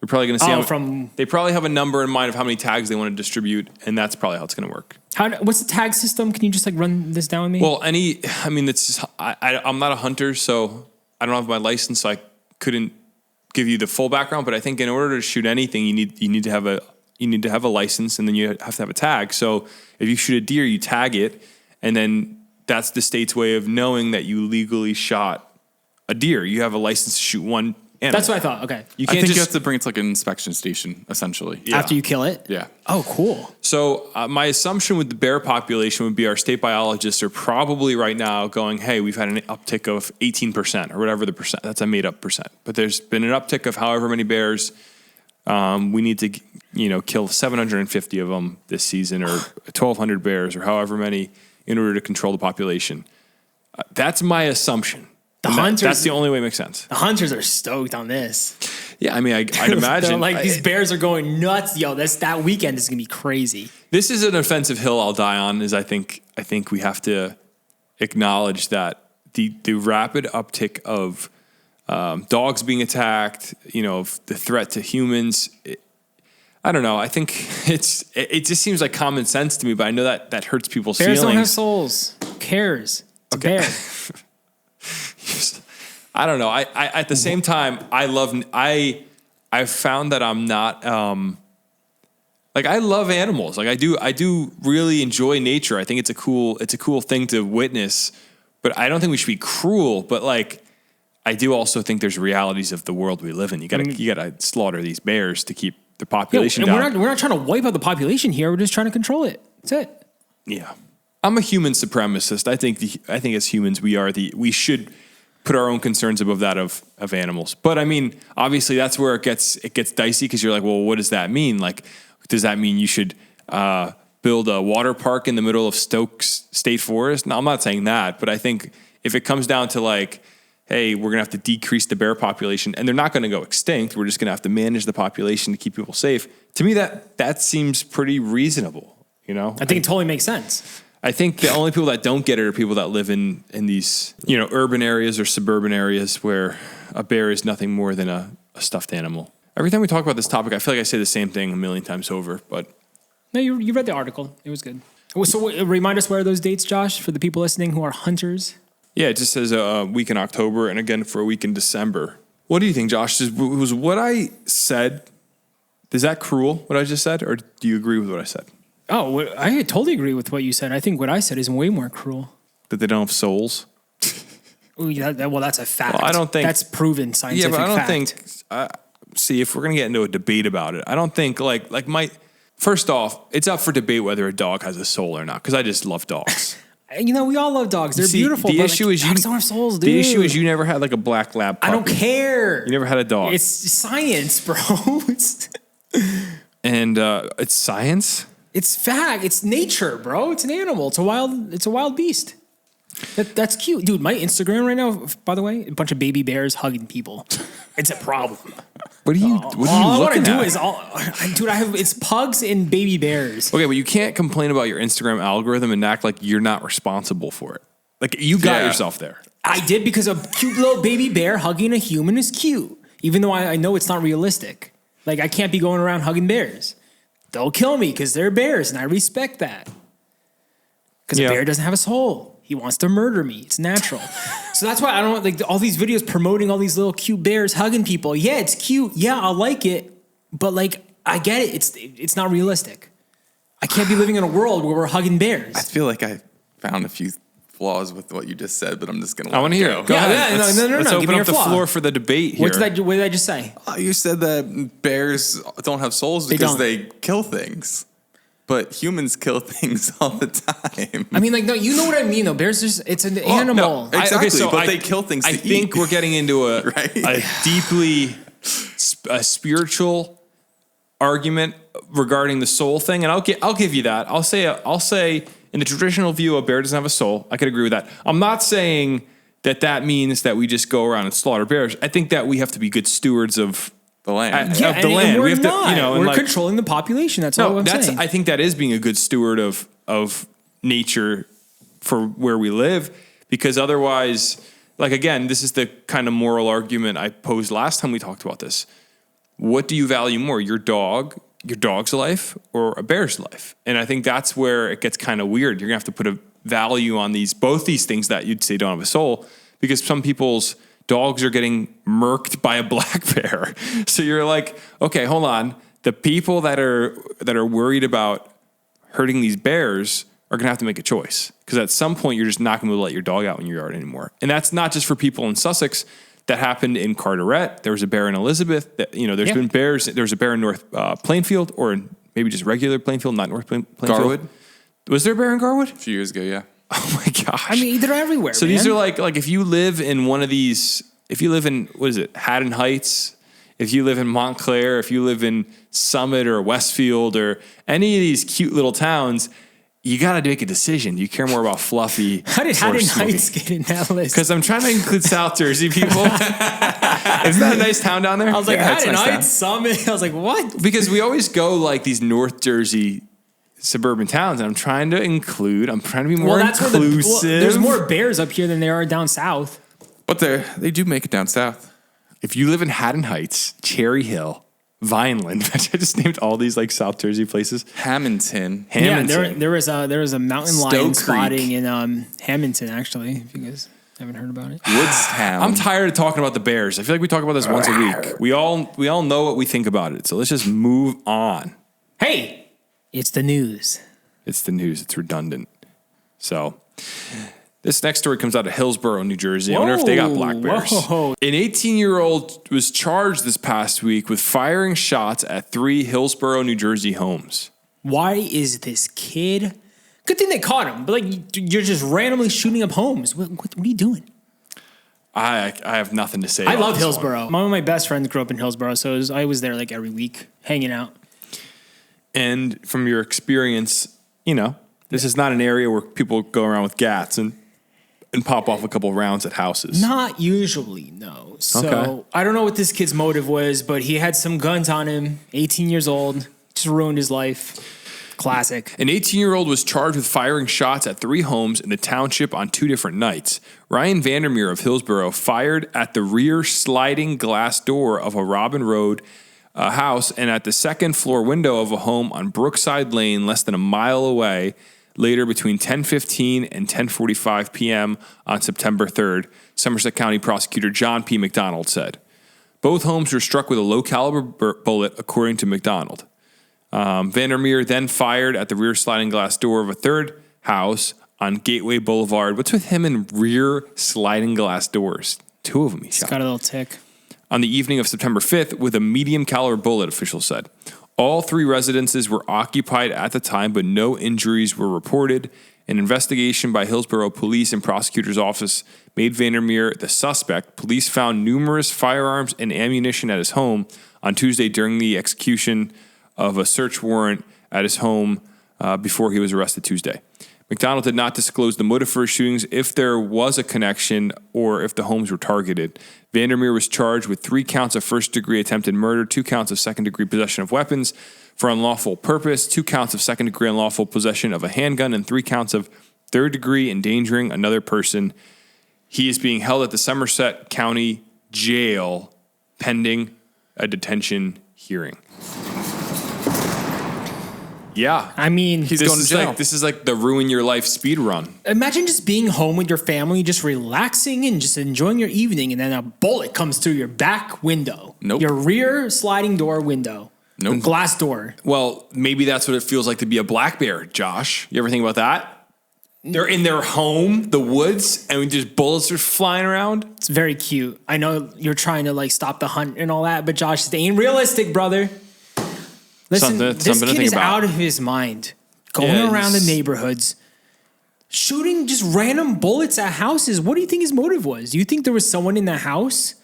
They're probably going to see they probably have a number in mind of how many tags they want to distribute, and that's probably how it's going to work. What's the tag system? Can you just like run this down with me? Well, it's just, I'm not a hunter, so I don't have my license, so I couldn't give you the full background. But I think in order to shoot anything, you need to have a license, and then you have to have a tag. So if you shoot a deer, you tag it, and then that's the state's way of knowing that you legally shot a deer. You have a license to shoot one animal. That's what I thought. Okay. You have to bring it to like an inspection station, essentially. Yeah. After you kill it? Yeah. Oh, cool. So my assumption with the bear population would be our state biologists are probably right now going, hey, we've had an uptick of 18% or whatever the percent. That's a made up percent. But there's been an uptick of however many bears. We need to, kill 750 of them this season, or 1,200 bears, or however many, in order to control the population. That's my assumption. That's the only way it makes sense. The hunters are stoked on this. Yeah, I mean, I'd imagine. These bears are going nuts. Yo, that weekend is going to be crazy. This is an offensive hill I'll die on, is I think we have to acknowledge that the rapid uptick of dogs being attacked, the threat to humans. I don't know. I think it just seems like common sense to me, but I know that hurts people's feelings. Bears don't have souls. Who cares? It's a bear. I don't know. I at the same time, I've found that I'm not I love animals. Like I do really enjoy nature. I think it's a cool thing to witness, but I don't think we should be cruel. But like, I do also think there's realities of the world we live in. You gotta slaughter these bears to keep the population down. We're not trying to wipe out the population here. We're just trying to control it. That's it. Yeah. I'm a human supremacist. I think as humans we should put our own concerns above that of animals. But I mean, obviously that's where it gets dicey, because you're like, well, what does that mean? Like, does that mean you should build a water park in the middle of Stokes State Forest? No, I'm not saying that, but I think if it comes down to like, hey, we're gonna have to decrease the bear population, and they're not gonna go extinct. We're just gonna have to manage the population to keep people safe. To me, that seems pretty reasonable. I think it totally makes sense. I think the only people that don't get it are people that live in these, urban areas or suburban areas where a bear is nothing more than a stuffed animal. Every time we talk about this topic, I feel like I say the same thing a million times over, but. No, you read the article. It was good. So remind us where are those dates, Josh, for the people listening who are hunters? Yeah, it just says a week in October and again for a week in December. What do you think, Josh? Was what I said, is that cruel, what I just said, or do you agree with what I said? Oh, I totally agree with what you said. I think what I said is way more cruel. That they don't have souls? Well, that's a fact. Well, I don't think... That's proven scientific fact. Yeah, but I don't think... see, if we're going to get into a debate about it, I don't think, first off, it's up for debate whether a dog has a soul or not, because I just love dogs. We all love dogs. They're beautiful. The issue is dogs don't have souls, dude. The issue is you never had a black lab puppy. I don't care. You never had a dog. It's science, bro. And it's science? It's fact. It's nature, bro. It's an animal. It's a wild beast. That's cute, dude. My Instagram right now, by the way, a bunch of baby bears hugging people. It's a problem. What are you All I want to looking do at? is it's pugs and baby bears. Okay, but you can't complain about your Instagram algorithm and act like you're not responsible for it. Like you got yourself there. I did because a cute little baby bear hugging a human is cute, even though I know it's not realistic. Like I can't be going around hugging bears. They'll kill me because they're bears, and I respect that. Because a bear doesn't have a soul. He wants to murder me. It's natural. So that's why I don't like all these videos promoting all these little cute bears hugging people. Yeah, it's cute. Yeah, I like it. But like, I get it. It's not realistic. I can't be living in a world where we're hugging bears. I feel like I found a few flaws with what you just said, but I'm just gonna. I want to hear it. Go ahead. No. Let's Give open me up your the flaw. floor for the debate here. What did I just say? Oh, you said that bears don't have souls because they kill things. But humans kill things all the time. I mean, like, no, you know what I mean, though. Bears, it's an animal. No, exactly, but they kill things to I think eat. we're getting into a deeply spiritual argument regarding the soul thing, and I'll give you that. I'll say in the traditional view, a bear doesn't have a soul. I could agree with that. I'm not saying that means that we just go around and slaughter bears. I think that we have to be good stewards of the land. Yeah, the land. And we're we have not. to, you know, and we're controlling the population. That's all I'm saying. I think that is being a good steward of nature for where we live, because otherwise, like again, this is the kind of moral argument I posed last time we talked about this. What do you value more, your dog's life, or a bear's life? And I think that's where it gets kind of weird. You're gonna have to put a value on both these things that you'd say don't have a soul, because some people's dogs are getting murked by a black bear. So you're like, okay, hold on. The people that are worried about hurting these bears are going to have to make a choice, because at some point you're just not going to let your dog out in your yard anymore. And that's not just for people in Sussex. That happened in Carteret. There was a bear in Elizabeth. There's been bears. There was a bear in North Plainfield, or maybe just regular Plainfield, not North Plainfield. Garwood. Was there a bear in Garwood? A few years ago, yeah. Oh my gosh. I mean, they're everywhere. So these are like if you live in one of these, if you live in, what is it, Haddon Heights, if you live in Montclair, if you live in Summit or Westfield or any of these cute little towns, you got to make a decision. Do you care more about Fluffy? How did Haddon Heights get in that list? Because I'm trying to include South Jersey people. Isn't that a nice town down there? I was like, Haddon nice Heights, Summit. I was like, what? Because we always go like these North Jersey suburban towns, and I'm trying to be more inclusive. There's more bears up here than there are down south. But they do make it down south. If you live in Haddon Heights, Cherry Hill, Vineland, I just named all these like South Jersey places. Hamilton. Yeah, there was a mountain lion Creek. spotting in Hamilton, actually, if you guys haven't heard about it. Woodstown. I'm tired of talking about the Bears. I feel like we talk about this once a week. We all know what we think about it. So let's just move on. Hey, it's the news. It's the news. It's redundant. So this next story comes out of Hillsborough, New Jersey. I wonder if they got black bears. Whoa. An 18-year-old was charged this past week with firing shots at 3 Hillsborough, New Jersey homes. Why is this kid? Good thing they caught him, but like you're just randomly shooting up homes. What are you doing? I have nothing to say. I about love this Hillsborough. one. One of my best friends grew up in Hillsborough, so I was there like every week, hanging out. And from your experience, this is not an area where people go around with gats and pop off a couple rounds at houses. Not usually, no. So Okay. I don't know what this kid's motive was, but he had some guns on him, 18 years old, just ruined his life. Classic. An 18-year-old was charged with firing shots at 3 homes in the township on 2 different nights. Ryan Vandermeer of Hillsborough fired at the rear sliding glass door of a Robin Road house and at the second floor window of a home on Brookside Lane, less than a mile away, later between 10:15 and 10:45 p.m. on September 3rd, Somerset County Prosecutor John P. McDonald said. Both homes were struck with a low-caliber bullet, according to McDonald. Vandermeer then fired at the rear sliding glass door of a third house on Gateway Boulevard. What's with him and rear sliding glass doors? 2 of them he shot. Got a little tick. On the evening of September 5th with a medium caliber bullet, officials said. All 3 residences were occupied at the time, but no injuries were reported. An investigation by Hillsborough Police and Prosecutor's Office made Vandermeer the suspect. Police found numerous firearms and ammunition at his home on Tuesday during the execution of a search warrant at his home before he was arrested Tuesday. McDonald did not disclose the motive for his shootings, if there was a connection or if the homes were targeted. Vandermeer was charged with 3 counts of first-degree attempted murder, 2 counts of second-degree possession of weapons for unlawful purpose, 2 counts of second-degree unlawful possession of a handgun, and 3 counts of third-degree endangering another person. He is being held at the Somerset County Jail pending a detention hearing. Yeah. I mean, He's going to jail. This is like the ruin your life speed run. imagine just being home with your family, just relaxing and just enjoying your evening, and then a bullet comes through your back window. Nope. Your rear sliding door window. Nope. Glass door. Well, maybe that's what it feels like to be a black bear, Josh. You ever think about that? They're in their home, the woods, and just bullets are flying around. It's very cute. I know you're trying to like stop the hunt and all that, but Josh, it ain't realistic, brother. Listen, Something this to kid think is about. out of his mind, going Yeah, around the he's- neighborhoods, shooting just random bullets at houses. What do you think his motive was? Do you think there was someone in the house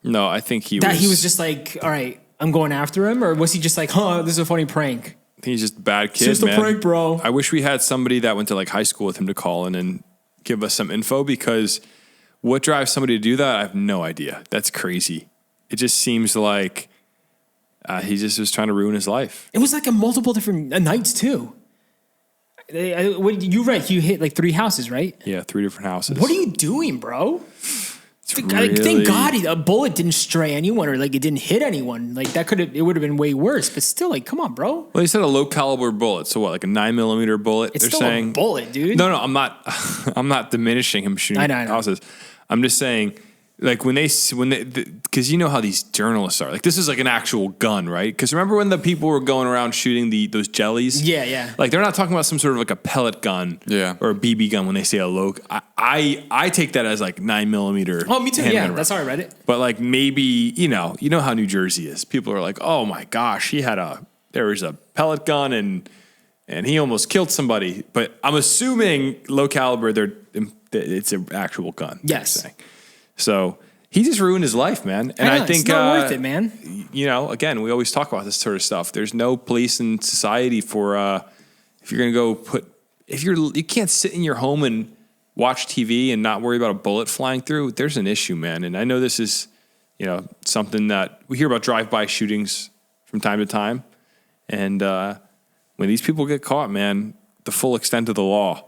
No, I think he was just like, all right, I'm going after him? Or was he just like, this is a funny prank? I think he's just a bad kid, It's just a man. prank, bro. I wish we had somebody that went to like high school with him to call in and give us some info, because what drives somebody to do that, I have no idea. That's crazy. It just seems like he just was trying to ruin his life. It was like a multiple different nights too. You right, you hit like 3 houses, right? Yeah, 3 different houses. What are you doing, bro? Thank really- God a bullet didn't stray anyone, or like it didn't hit anyone. Like it would have been way worse. But still, like, come on, bro. Well, he said a low caliber bullet. So what, like a 9mm bullet? It's they're still saying a bullet, dude. No, I'm not. I'm not diminishing him shooting I know. houses. I'm just saying, like when they, because you know how these journalists are. Like this is like an actual gun, right? Because remember when the people were going around shooting those jellies? Yeah. Like they're not talking about some sort of like a pellet gun, Yeah. or a BB gun when they say a low. I take that as like 9mm. Oh, me too. handgun Yeah, round. that's how I read it. But like maybe you know how New Jersey is. People are like, oh my gosh, there was a pellet gun and he almost killed somebody. But I'm assuming low caliber, it's an actual gun. they're Yes. saying. So he just ruined his life, man. And I know, I think it's not worth it, man. You know, again, we always talk about this sort of stuff. There's no place in society for if you're gonna you can't sit in your home and watch TV and not worry about a bullet flying through. There's an issue, man. And I know this is, something that we hear about drive-by shootings from time to time. And when these people get caught, man, the full extent of the law,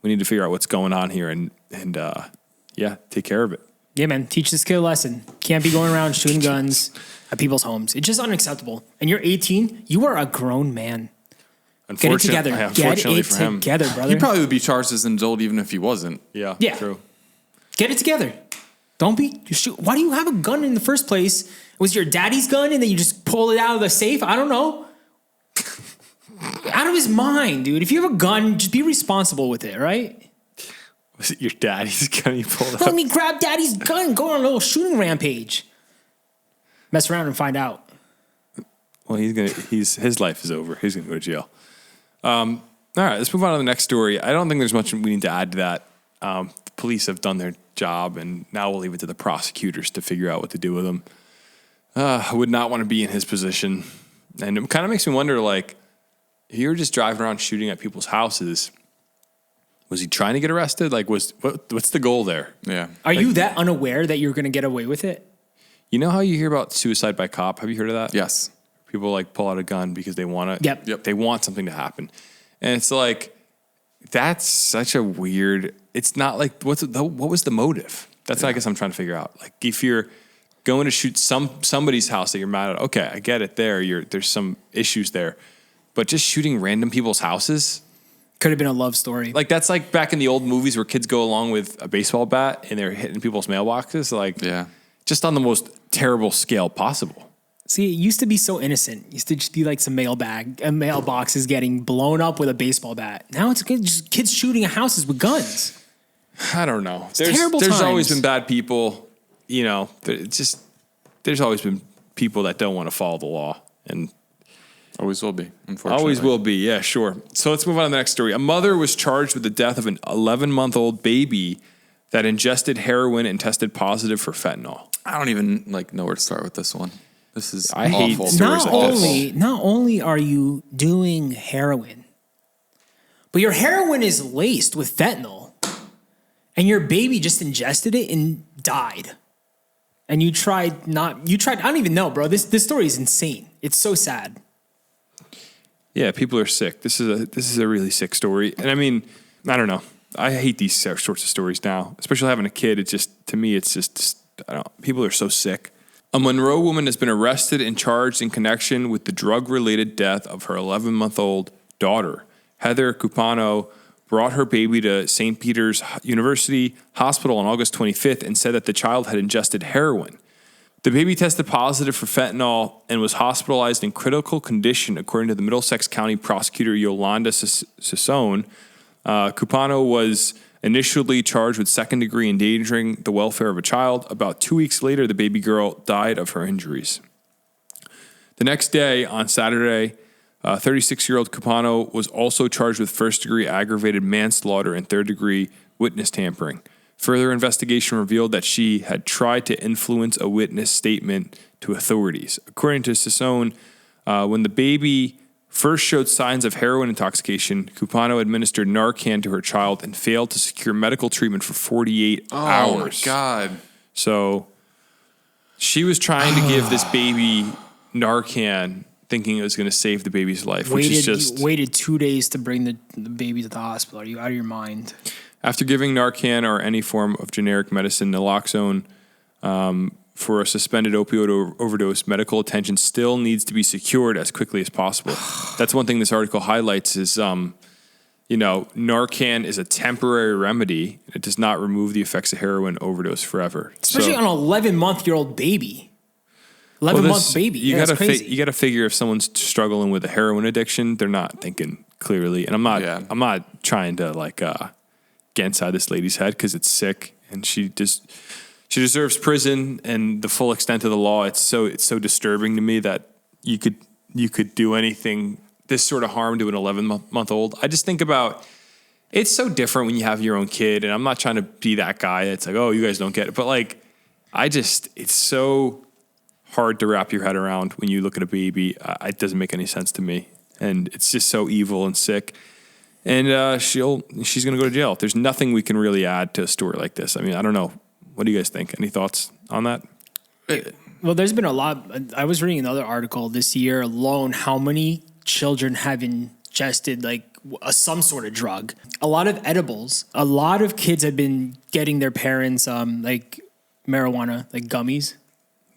we need to figure out what's going on here and take care of it. Yeah, man. Teach this kid a lesson. Can't be going around shooting guns at people's homes. It's just unacceptable. And you're 18. You are a grown man. Get it together. Get Unfortunately it for him. together, brother. He probably would be charged as an adult even if he wasn't. Yeah, Yeah. true. Get it together. Don't be shoot. Why do you have a gun in the first place? Was your daddy's gun and then you just pull it out of the safe? I don't know. Out of his mind, dude. If you have a gun, just be responsible with it, right? Was it your daddy's gun you pulled Let up? me grab daddy's gun, go on a little shooting rampage. Mess around and find out. Well, his life is over. He's gonna go to jail. All right, let's move on to the next story. I don't think there's much we need to add to that. The police have done their job, and now we'll leave it to the prosecutors to figure out what to do with him. I would not want to be in his position, and it kind of makes me wonder, like, if you were just driving around shooting at people's houses, was he trying to get arrested? Like, what's the goal there? Yeah. Are you that unaware that you're going to get away with it? You know how you hear about suicide by cop? Have you heard of that? Yes. People like pull out a gun because they want to. Yep. They want something to happen, and it's like that's such a weird. It's not like what was the motive? That's what I guess I'm trying to figure out. Like if you're going to shoot somebody's house that you're mad at, okay, I get it. There's some issues there, but just shooting random people's houses. Could have been a love story. Like that's like back in the old movies where kids go along with a baseball bat and they're hitting people's mailboxes. Like just on the most terrible scale possible. See, it used to be so innocent. It used to just be like some mailboxes getting blown up with a baseball bat. Now it's just kids shooting at houses with guns. I don't know. Terrible There's times. always been bad people. You know, there's always been people that don't want to follow the law, and Always will be, unfortunately. always will be. Yeah, sure. So let's move on to the next story. A mother was charged with the death of an 11-month-old baby that ingested heroin and tested positive for fentanyl. I don't even know where to start with this one. This is I hate awful. stories Not like this. only are you doing heroin, But your heroin is laced with fentanyl, and your baby just ingested it and died. And you tried, I don't even know, bro. This story is insane. It's so sad. Yeah, people are sick. This is a really sick story. And I mean, I don't know. I hate these sorts of stories now, especially having a kid. It's just, to me, it's just, I don't know. People are so sick. A Monroe woman has been arrested and charged in connection with the drug-related death of her 11-month-old daughter. Heather Cupano brought her baby to St. Peter's University Hospital on August 25th and said that the child had ingested heroin. The baby tested positive for fentanyl and was hospitalized in critical condition, according to the Middlesex County prosecutor Yolanda Sassone. Cupano was initially charged with second-degree endangering the welfare of a child. About 2 weeks later, the baby girl died of her injuries. The next day, on Saturday, 36-year-old Cupano was also charged with first-degree aggravated manslaughter and third-degree witness tampering. Further investigation revealed that she had tried to influence a witness statement to authorities. According to Sassone, when the baby first showed signs of heroin intoxication, Cupano administered Narcan to her child and failed to secure medical treatment for 48 hours. Oh, my God. So she was trying to give this baby Narcan, thinking it was going to save the baby's life, which is just... Waited 2 days to bring the baby to the hospital. Are you out of your mind? After giving Narcan or any form of generic medicine, naloxone, for a suspended opioid overdose, medical attention still needs to be secured as quickly as possible. That's one thing this article highlights is, Narcan is a temporary remedy. It does not remove the effects of heroin overdose forever. Especially on an 11-month-year-old baby. 11-month baby. You that's crazy. You got to figure if someone's struggling with a heroin addiction, they're not thinking clearly. And I'm not trying to get inside this lady's head because it's sick and she deserves prison and the full extent of the law. It's so disturbing to me that you could do anything, this sort of harm to an 11-month-old. I just think about, it's so different when you have your own kid, and I'm not trying to be that guy that's like, oh, you guys don't get it. But it's so hard to wrap your head around when you look at a baby. It doesn't make any sense to me. And it's just so evil and sick. And she's going to go to jail. There's nothing we can really add to a story like this. I mean, I don't know. What do you guys think? Any thoughts on that? Well, there's been a lot. I was reading another article this year alone, how many children have ingested some sort of drug. A lot of edibles. A lot of kids have been getting their parents marijuana, gummies.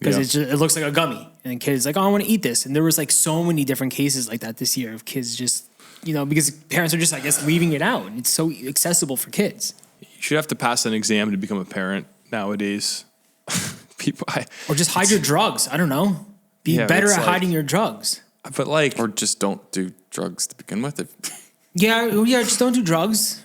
Because it looks like a gummy. And the kid's like, oh, I want to eat this. And there was so many different cases like that this year of kids just, because parents are just, I guess, leaving it out. It's so accessible for kids. You should have to pass an exam to become a parent nowadays. Or just hide your drugs. I don't know. Be better at hiding your drugs. But or just don't do drugs to begin with. Yeah, just don't do drugs.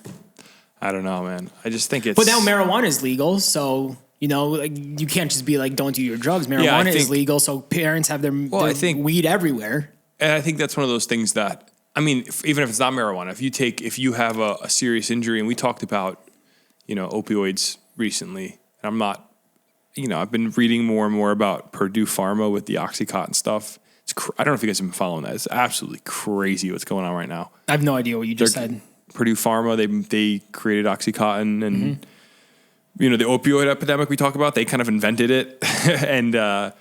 I don't know, man. I just think it's... But now marijuana is legal, so... you can't just be don't do your drugs. Marijuana is legal, so parents have their weed everywhere. And I think that's one of those things that, even if it's not marijuana, if you have a serious injury, and we talked about, opioids recently, and I'm not, I've been reading more and more about Purdue Pharma with the OxyContin stuff. I don't know if you guys have been following that. It's absolutely crazy what's going on right now. I have no idea what you just said. Purdue Pharma, they created OxyContin and... Mm-hmm. The opioid epidemic we talk about, they kind of invented it. and the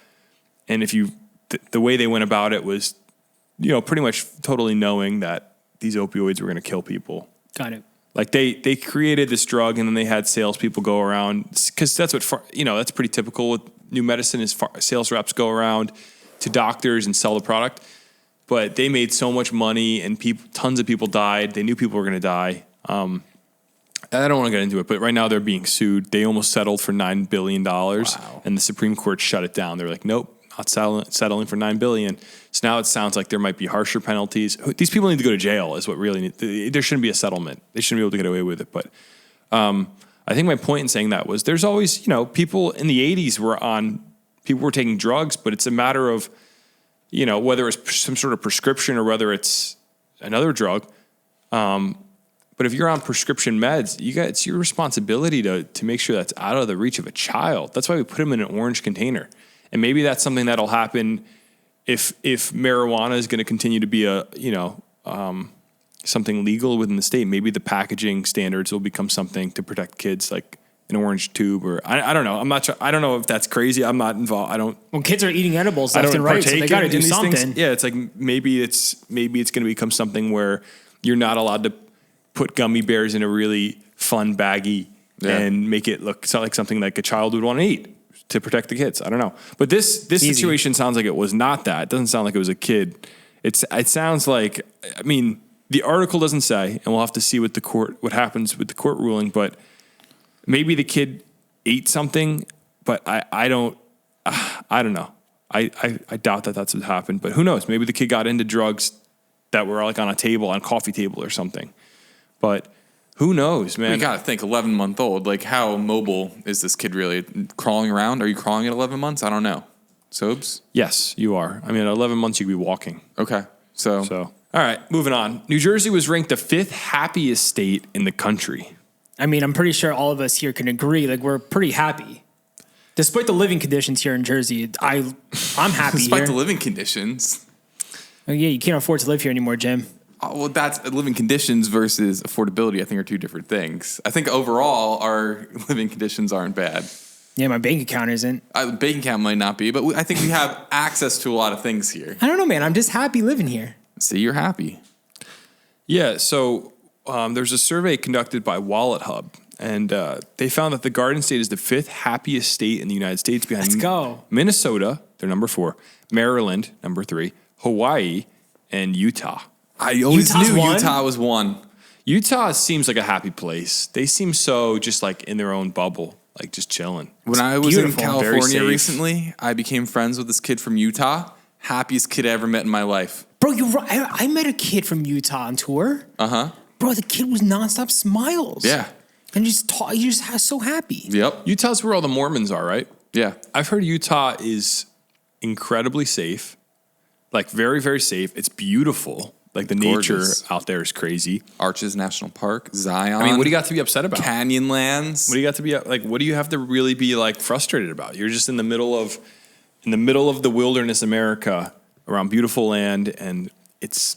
way they went about it was, pretty much totally knowing that these opioids were going to kill people. Got it. They created this drug and then they had salespeople go around, because that's what, that's pretty typical with new medicine is sales reps go around to doctors and sell the product. But they made so much money and tons of people died. They knew people were going to die. I don't want to get into it, but right now they're being sued. They almost settled for $9 billion, and the Supreme Court shut it down. They're like, nope, not settling for $9 billion. So now it sounds like there might be harsher penalties. These people need to go to jail is what really there shouldn't be a settlement. They shouldn't be able to get away with it. But I think my point in saying that was there's always, people in the 80s people were taking drugs, but it's a matter of, whether it's some sort of prescription or whether it's another drug. But if you're on prescription meds, it's your responsibility to make sure that's out of the reach of a child. That's why we put them in an orange container. And maybe that's something that'll happen if marijuana is going to continue to be something legal within the state, maybe the packaging standards will become something to protect kids, like an orange tube, or I don't know. I'm not sure. I don't know if that's crazy. I'm not involved. I don't. Well, kids are eating edibles I left don't and right, so they partake got to in do these something. things. Yeah, it's like maybe it's going to become something where you're not allowed to put gummy bears in a really fun baggie and make it look like something like a child would want to eat to protect the kids. I don't know. But this situation sounds like it was not that. It doesn't sound like it was a kid. It sounds like, I mean, the article doesn't say, and we'll have to see what happens with the court ruling, but maybe the kid ate something, but I don't know. I doubt that that's what happened, but who knows? Maybe the kid got into drugs that were like on a coffee table or something. But who knows, man? You got to think 11-month-old. Like, how mobile is this kid really? Crawling around? Are you crawling at 11 months? I don't know. Sobes? Yes, you are. I mean, at 11 months, you could be walking. Okay. So, all right, moving on. New Jersey was ranked the 5th happiest state in the country. I mean, I'm pretty sure all of us here can agree. Like, we're pretty happy. Despite the living conditions here in Jersey, I'm happy despite here. the living conditions. Oh, yeah, you can't afford to live here anymore, Jim. Well, that's living conditions versus affordability, I think, are two different things. I think overall, our living conditions aren't bad. Yeah, my bank account isn't. Bank account might not be, but I think we have access to a lot of things here. I don't know, man. I'm just happy living here. See, you're happy. Yeah, so there's a survey conducted by Wallet Hub, and they found that the Garden State is the 5th happiest state in the United States behind Let's go. Minnesota, they're number 4, Maryland, number 3, Hawaii, and Utah. I always Utah's knew one? Utah was one. Utah seems like a happy place. They seem so just like in their own bubble, like just chilling. When I was beautiful. in Very California safe. recently, I became friends with this kid from Utah. Happiest kid I ever met in my life. Bro, you're right. I met a kid from Utah on tour. Uh-huh. Bro, the kid was nonstop smiles. Yeah. And he just so happy. Yep. Utah's where all the Mormons are, right? Yeah. I've heard Utah is incredibly safe, like very, very safe. It's beautiful. Like the nature Gorgeous. out there is crazy. Arches National Park, Zion. I mean, what do you got to be upset about? Canyonlands. What do you got to be like? What do you have to really be like frustrated about? You're just in the middle of the wilderness, America, around beautiful land, and it's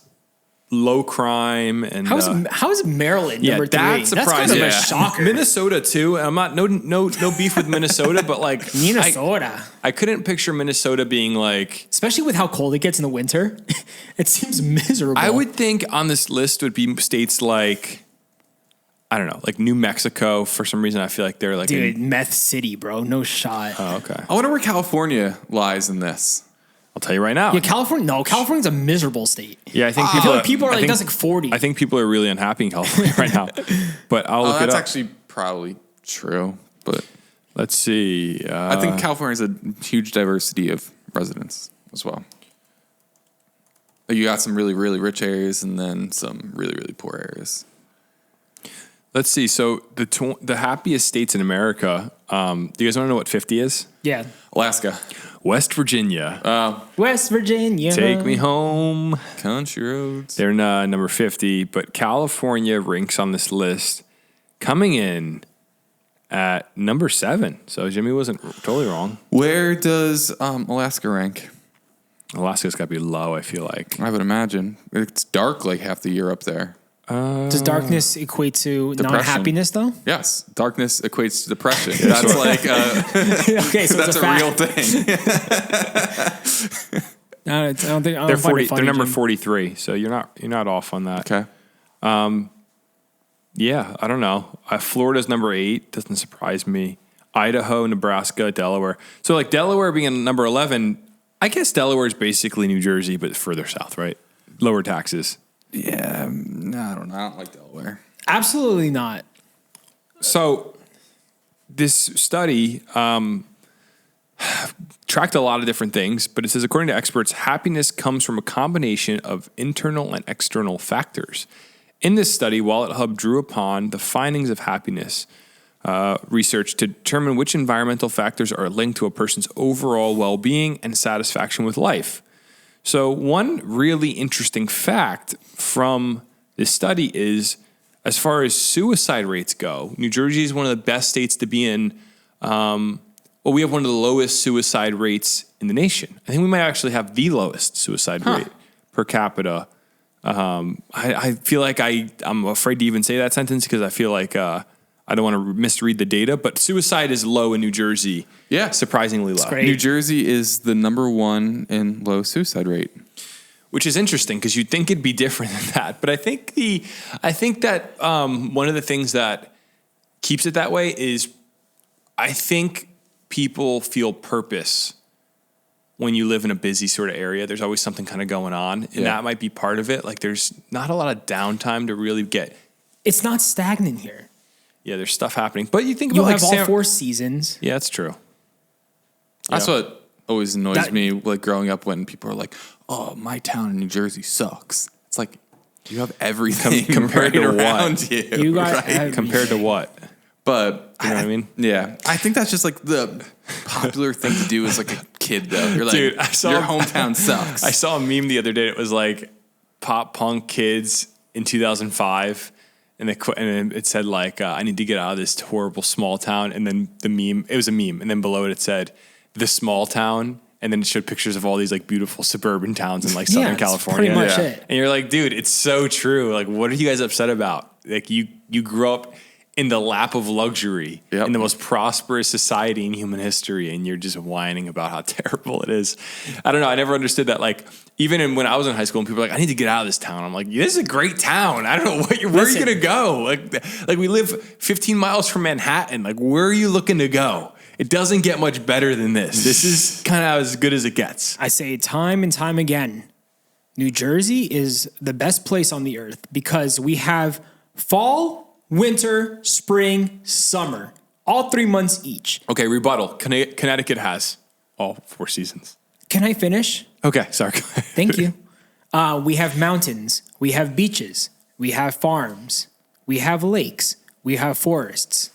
low crime. And How is Maryland yeah, number 3? that's surprising. That's kind of Yeah. a shocker. Minnesota too. I'm not no beef with Minnesota, but like Minnesota. I couldn't picture Minnesota being like. Especially with how cold it gets in the winter. It seems miserable. I would think on this list would be states like, I don't know, like New Mexico. For some reason, I feel like they're like, Dude, meth city, bro. No shot. oh, okay. I wonder where California lies in this. I'll tell you right now. Yeah, California's a miserable state. Yeah, I think I feel like people are like, that's like 40. I think people are really unhappy in California right now. But I'll look it That's up. actually probably true, but Let's see. I think California has a huge diversity of residents as well. You got some really, really rich areas and then some really, really poor areas. Let's see. So the happiest states in America. Do you guys want to know what 50 is? Yeah. Alaska. West Virginia. West Virginia. Take me home. Country roads. They're number 50, but California ranks on this list coming in at number 7. So Jimmy wasn't totally wrong. Where does Alaska rank? Alaska's got to be low, I feel like. I would imagine. It's dark like half the year up there. Does darkness equate to Depression. non-happiness, though? Yes. Darkness equates to depression. That's like Okay, so that's it's a a real fact. thing. I don't think They're 40. funny, They're number Jim. 43. So you're not off on that. Okay. Yeah, I don't know. Florida's number 8. Doesn't surprise me. Idaho, Nebraska, Delaware. So like Delaware being number 11, I guess Delaware is basically New Jersey, but further south, right? Lower taxes. Yeah. No, I don't know. I don't like Delaware. Absolutely not. So this study tracked a lot of different things, but it says, according to experts, happiness comes from a combination of internal and external factors. In this study, Wallet Hub drew upon the findings of happiness research to determine which environmental factors are linked to a person's overall well-being and satisfaction with life. So one really interesting fact from this study is, as far as suicide rates go, New Jersey is one of the best states to be in. We have one of the lowest suicide rates in the nation. I think we might actually have the lowest suicide rate per capita I feel like I'm afraid to even say that sentence because I feel like I don't want to misread the data, but suicide is low in New Jersey. Yeah. Surprisingly low. great. New Jersey is the number one in low suicide rate. Which is interesting because you'd think it'd be different than that. But I think that one of the things that keeps it that way is I think people feel purpose when you live in a busy sort of area. There's always something kind of going on, and that might be part of it. Like there's not a lot of downtime to really get. It's not stagnant here. Yeah, there's stuff happening. But you think You about have all 4 seasons. Yeah, that's true. That's what always annoys me, like growing up when people are like, "Oh, my town in New Jersey sucks." It's like you have everything compared right to what? around you. You got right? Compared to what? But You know what I mean? Yeah, I think that's just like the popular thing to do as like a kid, though. You're like, Dude, I saw- your hometown sucks. I saw a meme the other day. It was like pop punk kids in 2005. And it said like, I need to get out of this horrible small town. And then the meme, it was a meme. And then below it said, the small town. And then it showed pictures of all these like beautiful suburban towns in like Southern that's California. pretty much it. And you're like, dude, it's so true. Like, what are you guys upset about? Like you grew up in the lap of luxury in the most prosperous society in human history. And you're just whining about how terrible it is. I don't know. I never understood that. Like, even when I was in high school and people were like, I need to get out of this town. I'm like, this is a great town. I don't know where are you going to go? Like we live 15 miles from Manhattan. Like, where are you looking to go? It doesn't get much better than this. This is kind of as good as it gets. I say time and time again, New Jersey is the best place on the earth because we have fall, winter, spring, summer, all 3 months each. Okay, rebuttal. Connecticut has all 4 seasons. Can I finish? Okay, sorry. Thank you. We have mountains. We have beaches. We have farms. We have lakes. We have forests.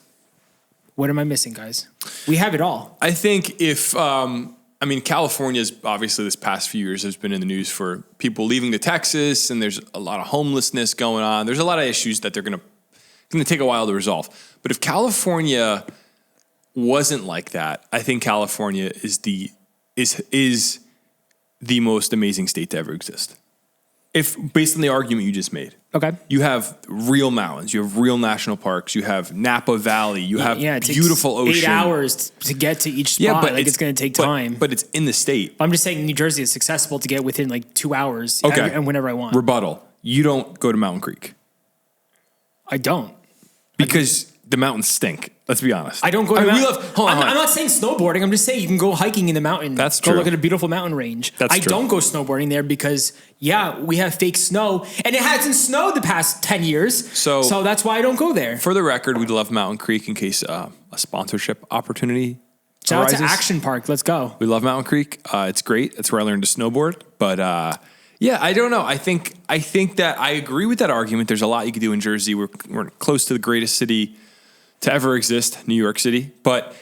What am I missing, guys? We have it all. I think California's obviously this past few years has been in the news for people leaving to Texas, and there's a lot of homelessness going on. There's a lot of issues that they're going to take a while to resolve. But if California wasn't like that, I think California is the most amazing state to ever exist. If based on the argument you just made. Okay. You have real mountains, you have real national parks, you have Napa Valley, you have it takes beautiful ocean. 8 hours to get to each spot. Yeah, but it's going to take time. But it's in the state. I'm just saying New Jersey is accessible to get within like 2 hours and whenever I want. Rebuttal. You don't go to Mountain Creek. I don't. Because the mountains stink. Let's be honest. I don't go to Hold on. I'm not saying snowboarding. I'm just saying you can go hiking in the mountain. That's go true. look at a beautiful mountain range. That's I true. don't go snowboarding there because, we have fake snow. And it hasn't snowed the past 10 years. So that's why I don't go there. For the record, we'd love Mountain Creek in case a sponsorship opportunity Shout arises. out to Action Park. Let's go. We love Mountain Creek. It's great. That's where I learned to snowboard. But I don't know. I think that I agree with that argument. There's a lot you could do in Jersey. We're close to the greatest city to ever exist, New York City. But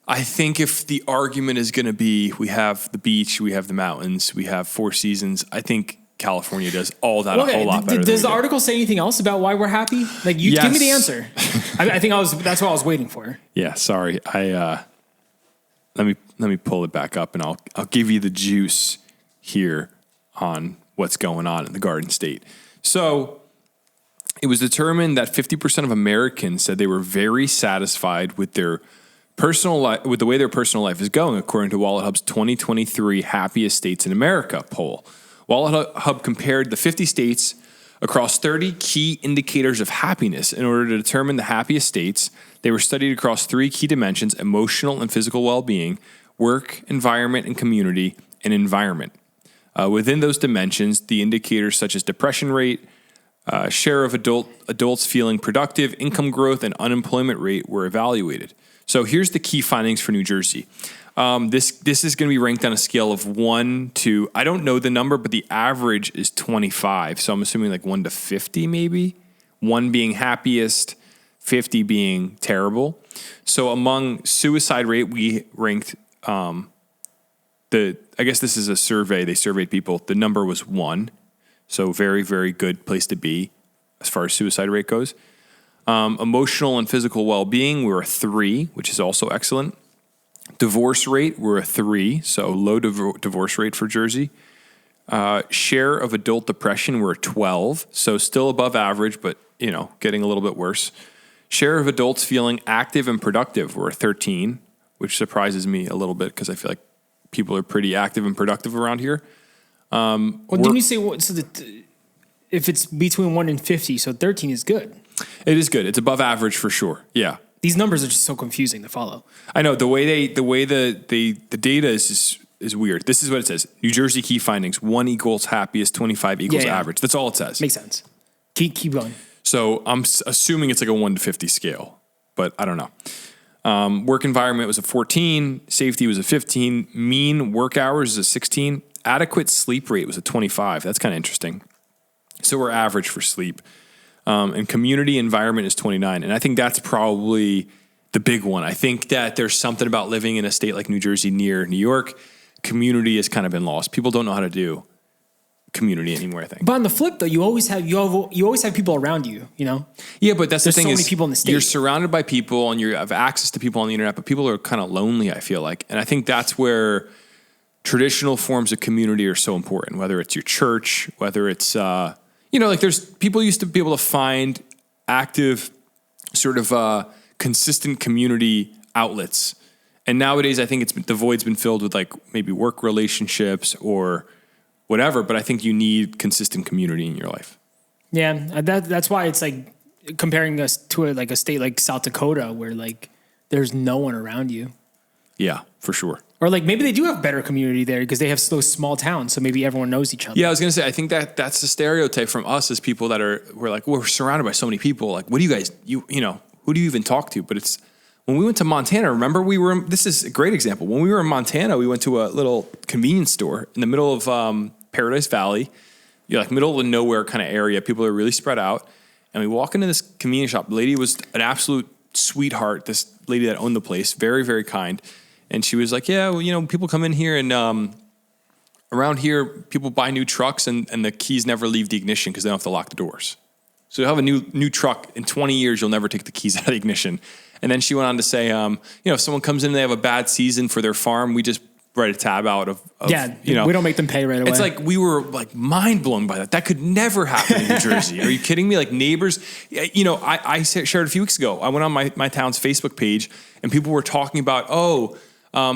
I think if the argument is going to be we have the beach, we have the mountains, we have 4 seasons, I think California does all that a whole lot better. Does than the article say anything else about why we're happy? Like, you give me the answer. I think that's what I was waiting for. Yeah, sorry. Let me pull it back up and I'll give you the juice here on what's going on in the Garden State. So it was determined that 50% of Americans said they were very satisfied with their personal life, with the way their personal life is going, according to Wallet Hub's 2023 Happiest States in America poll. Wallet Hub compared the 50 states across 30 key indicators of happiness. In order to determine the happiest states, they were studied across 3 key dimensions: emotional and physical well-being, work, environment, and community, and environment. Within those dimensions, the indicators such as depression rate, share of adults feeling productive, income growth, and unemployment rate were evaluated. So here's the key findings for New Jersey. This is going to be ranked on a scale of 1 to, I don't know the number, but the average is 25. So I'm assuming like 1 to 50 maybe. 1 being happiest, 50 being terrible. So among suicide rate, we ranked I guess this is a survey. They surveyed people. The number was 1. So very, very good place to be as far as suicide rate goes. Emotional and physical well-being, we're a 3, which is also excellent. Divorce rate, we're a 3, so low divorce rate for Jersey. Share of adult depression, we're 12, so still above average, but getting a little bit worse. Share of adults feeling active and productive, we're 13, which surprises me a little bit because I feel like people are pretty active and productive around here. Well, didn't you say if it's between 1 and 50, so 13 is good? It is good. It's above average for sure. Yeah. These numbers are just so confusing to follow. I know the way the data is weird. This is what it says. New Jersey key findings: 1 equals happiest, 25 equals average. That's all it says. Makes sense. Keep going. So I'm assuming it's like a 1 to 50 scale, but I don't know. Work environment was a 14. Safety was a 15. Mean work hours is a 16. Adequate sleep rate was a 25. That's kind of interesting. So we're average for sleep. And community environment is 29. And I think that's probably the big one. I think that there's something about living in a state like New Jersey near New York. Community has kind of been lost. People don't know how to do community anymore, I think. But on the flip, though, you always have people around you. Yeah, but that's There's the thing. so is many people in the state. You're surrounded by people and you have access to people on the internet, but people are kind of lonely, I feel like. And I think that's where traditional forms of community are so important. Whether it's your church, whether it's there's people used to be able to find active, sort of consistent community outlets. And nowadays, I think the void's been filled with like maybe work relationships or whatever. But I think you need consistent community in your life. Yeah, that's why it's like comparing us to a state like South Dakota where like there's no one around you. Yeah, for sure. Or like maybe they do have better community there because they have those small towns, so maybe everyone knows each other. Yeah, I was gonna say I think that's the stereotype from us as people that we're surrounded by so many people. Like, what do you guys who do you even talk to? But it's when we went to Montana. Remember, this is a great example. When we were in Montana, we went to a little convenience store in the middle of Paradise Valley. You're like middle of nowhere kind of area. People are really spread out, and we walk into this convenience shop. The lady was an absolute sweetheart. This lady that owned the place, very very kind. And she was like, yeah, well, people come in here and around here, people buy new trucks and the keys never leave the ignition because they don't have to lock the doors. So you'll have a new truck. In 20 years, you'll never take the keys out of the ignition. And then she went on to say, if someone comes in and they have a bad season for their farm, we just write a tab out of we don't make them pay right away. It's like we were like mind blown by that. That could never happen in New Jersey. Are you kidding me? Like neighbors, I shared a few weeks ago, I went on my town's Facebook page and people were talking about,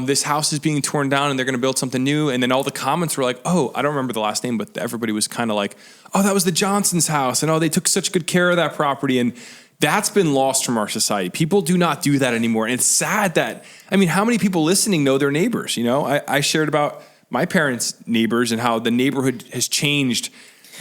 this house is being torn down and they're going to build something new. And then all the comments were like, I don't remember the last name, but everybody was kind of like, that was the Johnson's house. And they took such good care of that property. And that's been lost from our society. People do not do that anymore. And it's sad how many people listening know their neighbors? I shared about my parents' neighbors and how the neighborhood has changed.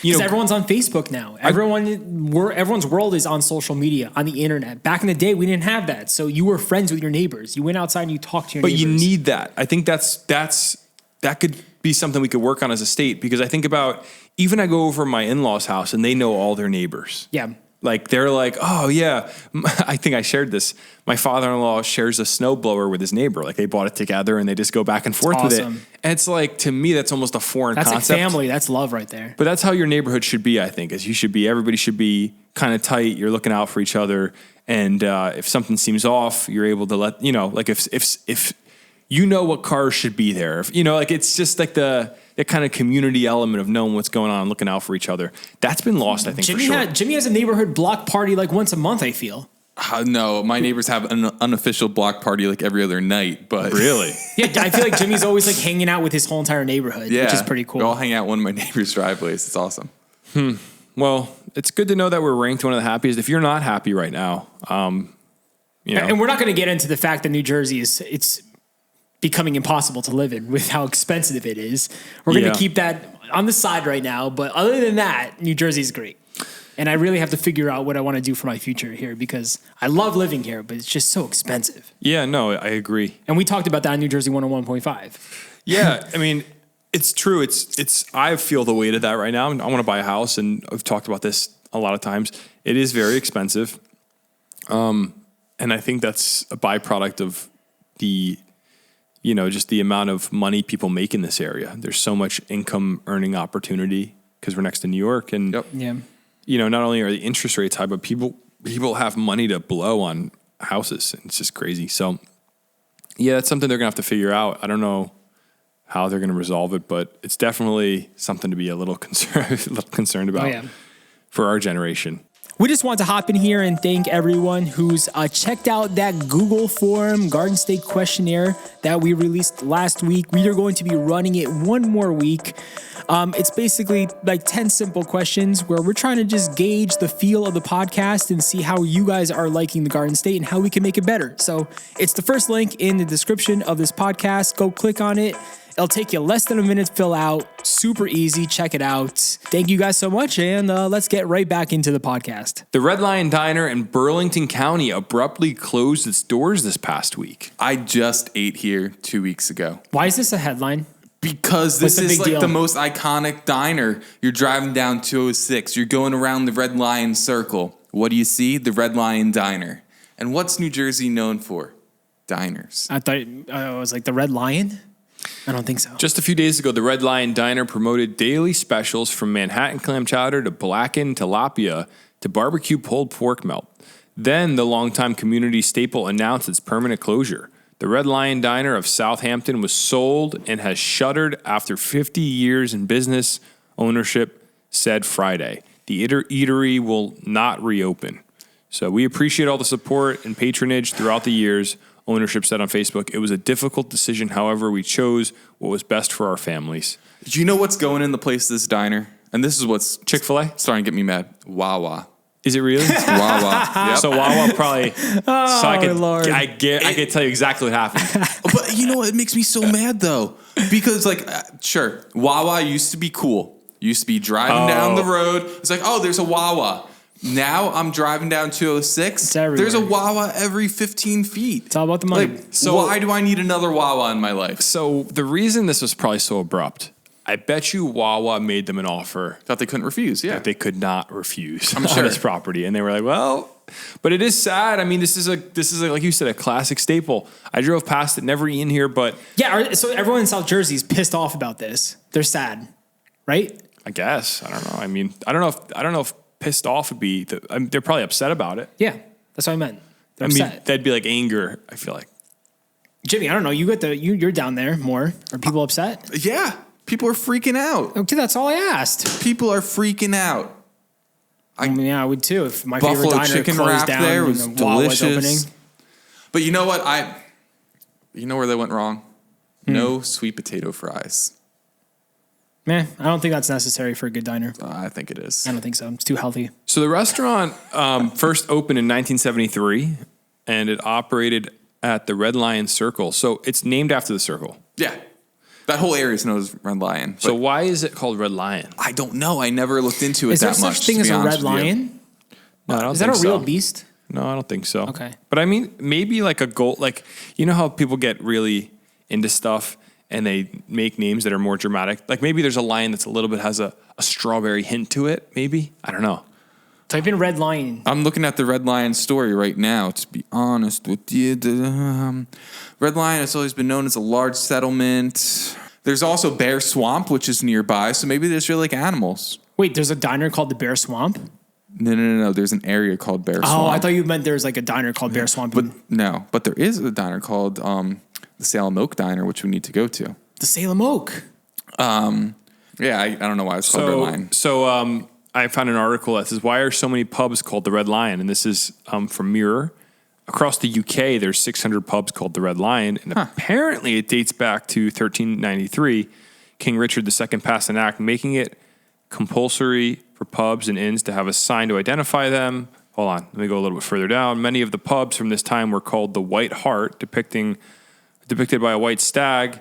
Because everyone's on Facebook now. Everyone's world is on social media, on the internet. Back in the day, we didn't have that. So you were friends with your neighbors. You went outside and you talked to your neighbors. But you need that. I think that could be something we could work on as a state because I think about even I go over my in-laws' house and they know all their neighbors. Yeah. Like they're like, I think I shared this. My father-in-law shares a snowblower with his neighbor. Like they bought it together and they just go back and forth with it. And it's like, to me, that's almost a foreign concept. That's like family. That's love right there. But that's how your neighborhood should be, I think, everybody should be kind of tight. You're looking out for each other. And if something seems off, you're able to let, like if what cars should be there, it's just like that kind of community element of knowing what's going on and looking out for each other. That's been lost, I think, for sure. Jimmy has a neighborhood block party like once a month, I feel. No, my neighbors have an unofficial block party like every other night, but... Really? Yeah, I feel like Jimmy's always like hanging out with his whole entire neighborhood, which is pretty cool. We all hang out one of my neighbors' driveways. It's awesome. Well, it's good to know that we're ranked one of the happiest. If you're not happy right now, And we're not going to get into the fact that New Jersey it's becoming impossible to live in with how expensive it is. We're going to keep that on the side right now. But other than that, New Jersey's great. And I really have to figure out what I want to do for my future here because I love living here, but it's just so expensive. Yeah, no, I agree. And we talked about that in New Jersey 101.5. Yeah, it's true. I feel the weight of that right now. I want to buy a house, and I've talked about this a lot of times. It is very expensive. And I think that's a byproduct of just the amount of money people make in this area. There's so much income earning opportunity because we're next to New York. And, not only are the interest rates high, but people have money to blow on houses. It's just crazy. So, yeah, that's something they're going to have to figure out. I don't know how they're going to resolve it, but it's definitely something to be a little concerned about for our generation. We just want to hop in here and thank everyone who's checked out that Google form Garden State questionnaire that we released last week. We are going to be running it one more week. It's basically like 10 simple questions where we're trying to just gauge the feel of the podcast and see how you guys are liking the Garden State and how we can make it better. So it's the first link in the description of this podcast. Go click on it. It'll take you less than a minute to fill out. Super easy. Check it out. Thank you guys so much, and let's get right back into the podcast. The Red Lion Diner in Burlington County abruptly closed its doors this past week. I just ate here 2 weeks ago. Why is this a headline? Because this What's the is big like deal? the most iconic diner. You're driving down 206. You're going around the Red Lion Circle. What do you see? The Red Lion Diner. And what's New Jersey known for? Diners. I thought it was like the Red Lion. I don't think so. Just a few days ago, the Red Lion Diner promoted daily specials from Manhattan clam chowder to blackened tilapia to barbecue pulled pork melt. Then the longtime community staple announced its permanent closure. The Red Lion Diner of Southampton was sold and has shuttered after 50 years in business. Ownership said Friday. The eatery will not reopen. So we appreciate all the support and patronage throughout the years. Ownership said on Facebook, it was a difficult decision. However, we chose what was best for our families. Do you know what's going in the place of this diner? And this is what's Chick-fil-A? starting to get me mad. Wawa. Is it really? Wawa. Yep. So Wawa probably. Lord. I can tell you exactly what happened. But you know what? It makes me so mad, though. Because, sure, Wawa used to be cool. Used to be driving down the road. It's like, oh, there's a Wawa. Now I'm driving down 206. There's a Wawa every 15 feet. It's all about the money. So why do I need another Wawa in my life? So the reason this was probably so abrupt, I bet you Wawa made them an offer Thought they couldn't refuse, yeah. that they could not refuse I'm on sure. this property, and they were like, "Well," but it is sad. I mean, this is like you said, a classic staple. I drove past it, never eaten here, but Yeah, so everyone in South Jersey is pissed off about this. They're sad, right? I guess I don't know. I mean, I don't know if pissed off would be. They're probably upset about it. Yeah, that's what I meant. They're I mean, upset. that'd be like anger. I feel like. Jimmy, I don't know. You're down there more. Are people upset? Yeah. People are freaking out. Okay, that's all I asked. People are freaking out. I mean, yeah, I would too. If my Buffalo favorite diner chicken closed wrap down there and was the Wawa was delicious. opening. But you know what? You know where they went wrong? No sweet potato fries. Man, I don't think that's necessary for a good diner. I think it is. I don't think so. It's too healthy. So the restaurant first opened in 1973, and it operated at the Red Lion Circle. So it's named after the circle. Yeah. That whole area is known as Red Lion. So why is it called Red Lion? I don't know. I never looked into it Is there that much. such thing to as be a honest red with you. lion? No, I don't Is that think a real so. beast? No, I don't think so. Okay. But I mean, maybe like a gold, like, you know how people get really into stuff and they make names that are more dramatic? Like maybe there's a lion that's a little bit has a strawberry hint to it, maybe? I don't know. Type in red lion. I'm looking at the Red Lion story right now, to be honest with you. Red Lion has always been known as a large settlement. There's also Bear Swamp, which is nearby, so maybe there's really like animals. Wait, there's a diner called the Bear Swamp? No. There's an area called Bear Swamp. Oh, I thought you meant there's like a diner called Bear Swamp. But no, but there is a diner called the Salem Oak Diner, which we need to go to. The Salem Oak. Yeah, I don't know why it's called Red Lion. So I found an article that says, why are so many pubs called the Red Lion? And this is from Mirror. Across the UK, there's 600 pubs called the Red Lion. And apparently it dates back to 1393. King Richard II passed an act making it compulsory for pubs and inns to have a sign to identify them. Hold on, let me go a little bit further down. Many of the pubs from this time were called the White Hart, depicted by a white stag.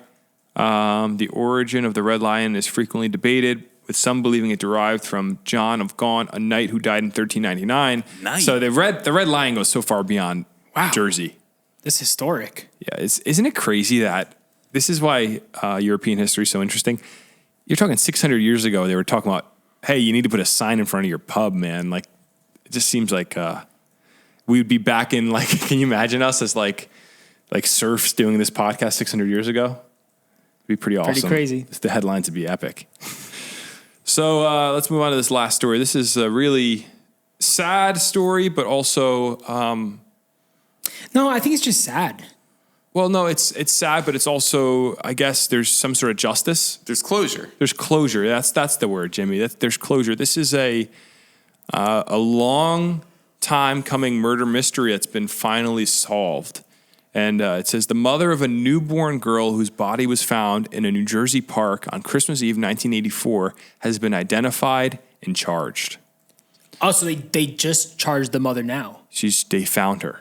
The origin of the Red Lion is frequently debated, with some believing it derived from John of Gaunt, a knight who died in 1399. Nice. So the Red Lion goes so far beyond Jersey. This is historic. Yeah, isn't it crazy that this is why European history is so interesting? You're talking 600 years ago, they were talking about, hey, you need to put a sign in front of your pub, man. Like, it just seems like we would be back in, like, can you imagine us as like serfs doing this podcast 600 years ago? It'd be pretty awesome. Pretty crazy. The headlines would be epic. So let's move on to this last story. This is a really sad story, but also... No, I think it's just sad. Well, no, it's sad, but it's also, I guess, there's some sort of justice. There's closure. There's closure. That's the word, Jimmy. There's closure. This is a long time coming murder mystery that's been finally solved. And it says the mother of a newborn girl whose body was found in a New Jersey park on Christmas Eve 1984 has been identified and charged. Oh, so they just charged the mother now. They found her.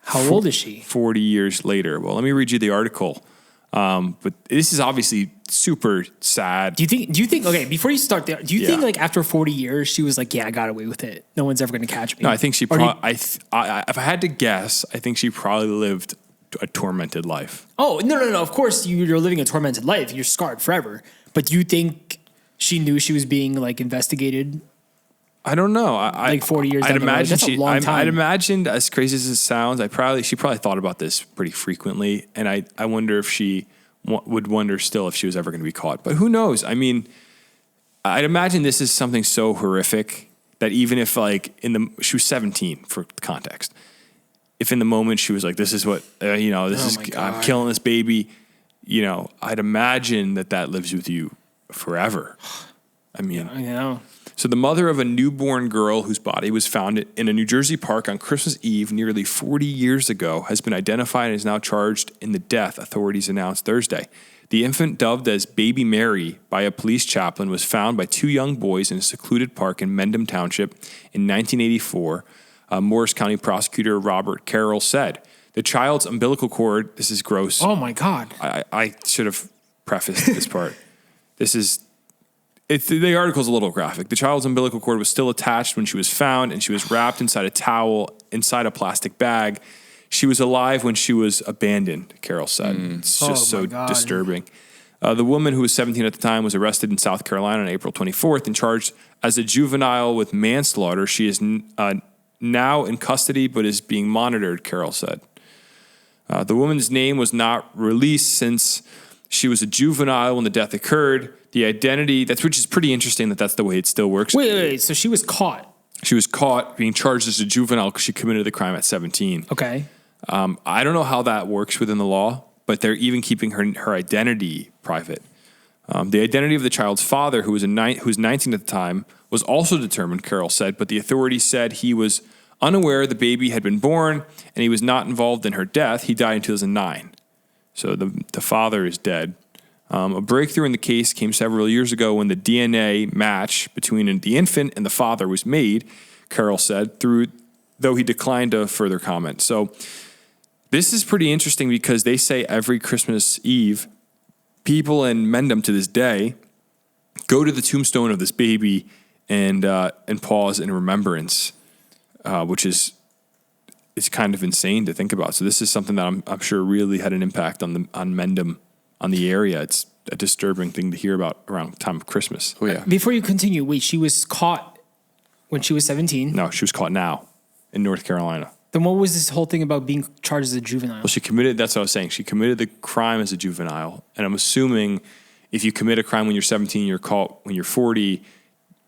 How old is she? 40 years later. Well, let me read you the article. But this is obviously super sad. Do you think, okay, before you start there, do you think like after 40 years, she was like, yeah, I got away with it. No one's ever going to catch me. No, I think she probably, if I had to guess, I think she probably lived a tormented life. Oh, no. Of course you're living a tormented life. You're scarred forever. But do you think she knew she was being like investigated? I don't know. Like 40 years. I'd imagine That's a long time. I'd imagine, as crazy as it sounds, she probably thought about this pretty frequently, and I wonder if she would wonder still if she was ever going to be caught. But who knows? I mean, I'd imagine this is something so horrific that even if she was 17 for context, if in the moment she was like, "This is what I'm killing this baby," I'd imagine that lives with you forever. I mean, I know. So the mother of a newborn girl whose body was found in a New Jersey park on Christmas Eve nearly 40 years ago has been identified and is now charged in the death, authorities announced Thursday. The infant, dubbed as Baby Mary by a police chaplain, was found by two young boys in a secluded park in Mendham Township in 1984, Morris County prosecutor Robert Carroll said. The child's umbilical cord, this is gross. Oh, my God. I should have prefaced this part. The article's a little graphic. The child's umbilical cord was still attached when she was found, and she was wrapped inside a towel, inside a plastic bag. She was alive when she was abandoned, Carol said. It's just so disturbing. The woman, who was 17 at the time, was arrested in South Carolina on April 24th and charged as a juvenile with manslaughter. She is now in custody but is being monitored, Carol said. The woman's name was not released since she was a juvenile when the death occurred. The identity, which is pretty interesting that's the way it still works. Wait. So she was caught. She was caught being charged as a juvenile because she committed the crime at 17. Okay. I don't know how that works within the law, but they're even keeping her identity private. The identity of the child's father, who was 19 at the time, was also determined, Carroll said, but the authorities said he was unaware the baby had been born and he was not involved in her death. He died in 2009. So the father is dead. A breakthrough in the case came several years ago when the DNA match between the infant and the father was made, Carroll said, though he declined to further comment. So this is pretty interesting because they say every Christmas Eve, people in Mendham to this day go to the tombstone of this baby and pause in remembrance, which is it's kind of insane to think about. So this is something that I'm sure really had an impact on Mendham. On the area. It's a disturbing thing to hear about around the time of Christmas. Oh, yeah. Before you continue, wait, she was caught when she was 17? No, she was caught now in North Carolina. Then what was this whole thing about being charged as a juvenile? Well, that's what I was saying. She committed the crime as a juvenile. And I'm assuming if you commit a crime when you're 17, you're caught when you're 40,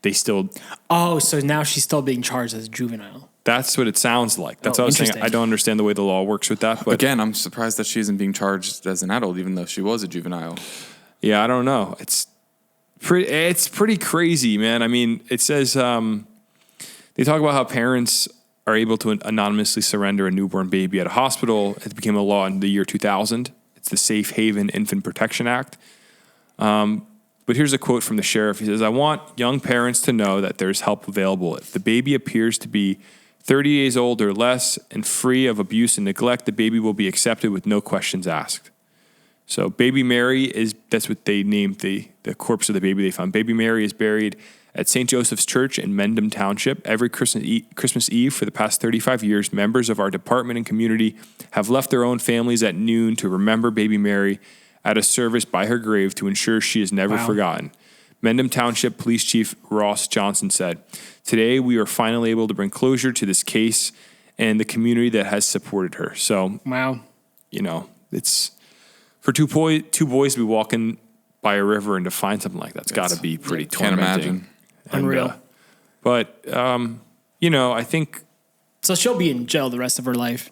they still... Oh, so now she's still being charged as a juvenile. That's what it sounds like. That's what I was saying. I don't understand the way the law works with that. But again, I'm surprised that she isn't being charged as an adult, even though she was a juvenile. Yeah, I don't know. It's pretty crazy, man. I mean, it says they talk about how parents are able to anonymously surrender a newborn baby at a hospital. It became a law in the year 2000. It's the Safe Haven Infant Protection Act. But here's a quote from the sheriff. He says, "I want young parents to know that there's help available. If the baby appears to be 30 days old or less and free of abuse and neglect, the baby will be accepted with no questions asked." So Baby Mary that's what they named the corpse of the baby they found. Baby Mary is buried at St. Joseph's Church in Mendham Township. Every Christmas Eve for the past 35 years, members of our department and community have left their own families at noon to remember Baby Mary at a service by her grave to ensure she is never forgotten. Mendham Township Police Chief Ross Johnson said, "Today we are finally able to bring closure to this case and the community that has supported her." So, it's for two boys to be walking by a river and to find something like that's got to be pretty tormenting. Can't imagine. Unreal. But I think... So she'll be in jail the rest of her life.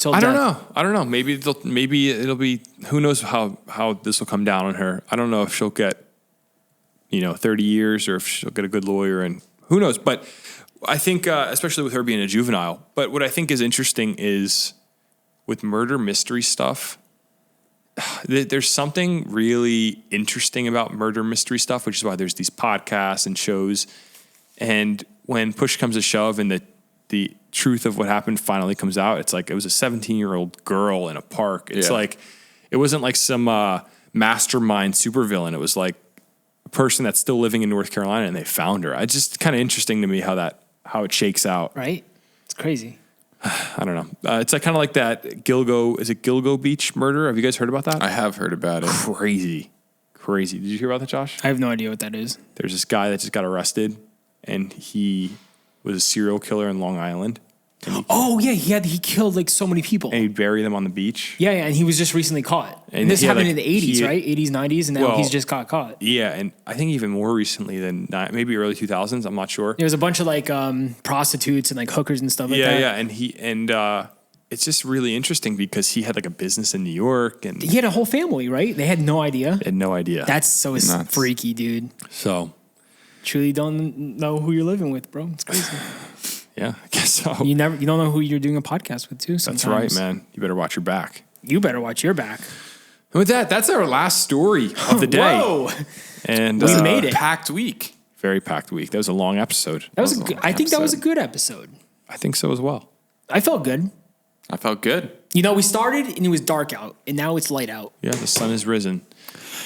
till I don't death. know. I don't know. Maybe it'll be. Who knows how this will come down on her? I don't know if she'll get 30 years or if she'll get a good lawyer, and who knows. But I think, especially with her being a juvenile. But what I think is interesting is with murder mystery stuff. There's something really interesting about murder mystery stuff, which is why there's these podcasts and shows. And when push comes to shove and the truth of what happened finally comes out, it's like it was a 17-year-old girl in a park. It's like it wasn't like some mastermind supervillain. It was like a person that's still living in North Carolina and they found her. It's just kind of interesting to me how it shakes out. Right? It's crazy. I don't know. It's like kind of like that Gilgo Beach murder? Have you guys heard about that? I have heard about it. Crazy. Did you hear about that, Josh? I have no idea what that is. There's this guy that just got arrested, and he was a serial killer in Long Island. Oh yeah, he killed like so many people. And he'd bury them on the beach. Yeah, and he was just recently caught. And this happened in the 80s, right? 80s, 90s, and now he's just got caught. Yeah, and I think even more recently than maybe early 2000s. I'm not sure. There was a bunch of like prostitutes and like hookers and stuff like that. Yeah, and it's just really interesting because he had like a business in New York, and he had a whole family, right? They had no idea. That's so freaky, dude. So truly don't know who you're living with, bro. It's crazy. Yeah, I guess so. You don't know who you're doing a podcast with too. Sometimes. That's right, man. You better watch your back. You better watch your back. And with that's our last story of the day. Whoa! And we made it. Packed week. Very packed week. That was a long episode. I think that was a good episode. I think so as well. I felt good. I felt good. We started and it was dark out, and now it's light out. Yeah, the sun has risen.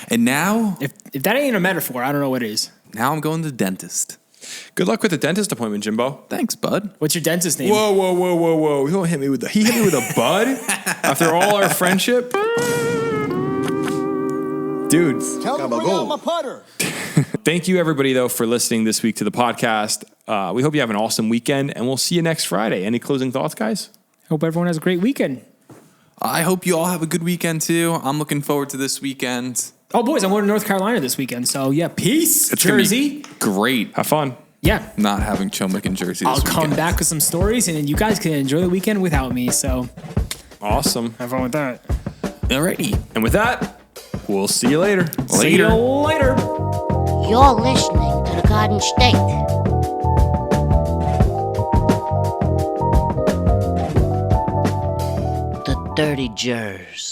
And now, if that ain't a metaphor, I don't know what is. Now I'm going to the dentist. Good luck with the dentist appointment, Jimbo. Thanks, bud. What's your dentist name? Whoa. He hit me with a bud after all our friendship. Dude. Tell him to bring out my putter. Thank you, everybody, though, for listening this week to the podcast. We hope you have an awesome weekend, and we'll see you next Friday. Any closing thoughts, guys? Hope everyone has a great weekend. I hope you all have a good weekend, too. I'm looking forward to this weekend. Oh, boys, I'm going to North Carolina this weekend. So, yeah, peace. It's Jersey. Great. Have fun. Yeah. Not having Chomick in Jersey this I'll come weekend. back with some stories, and you guys can enjoy the weekend without me. So, awesome. Have fun with that. Alrighty. And with that, we'll see you later. See you later. You're listening to the Garden State. The Dirty Jers.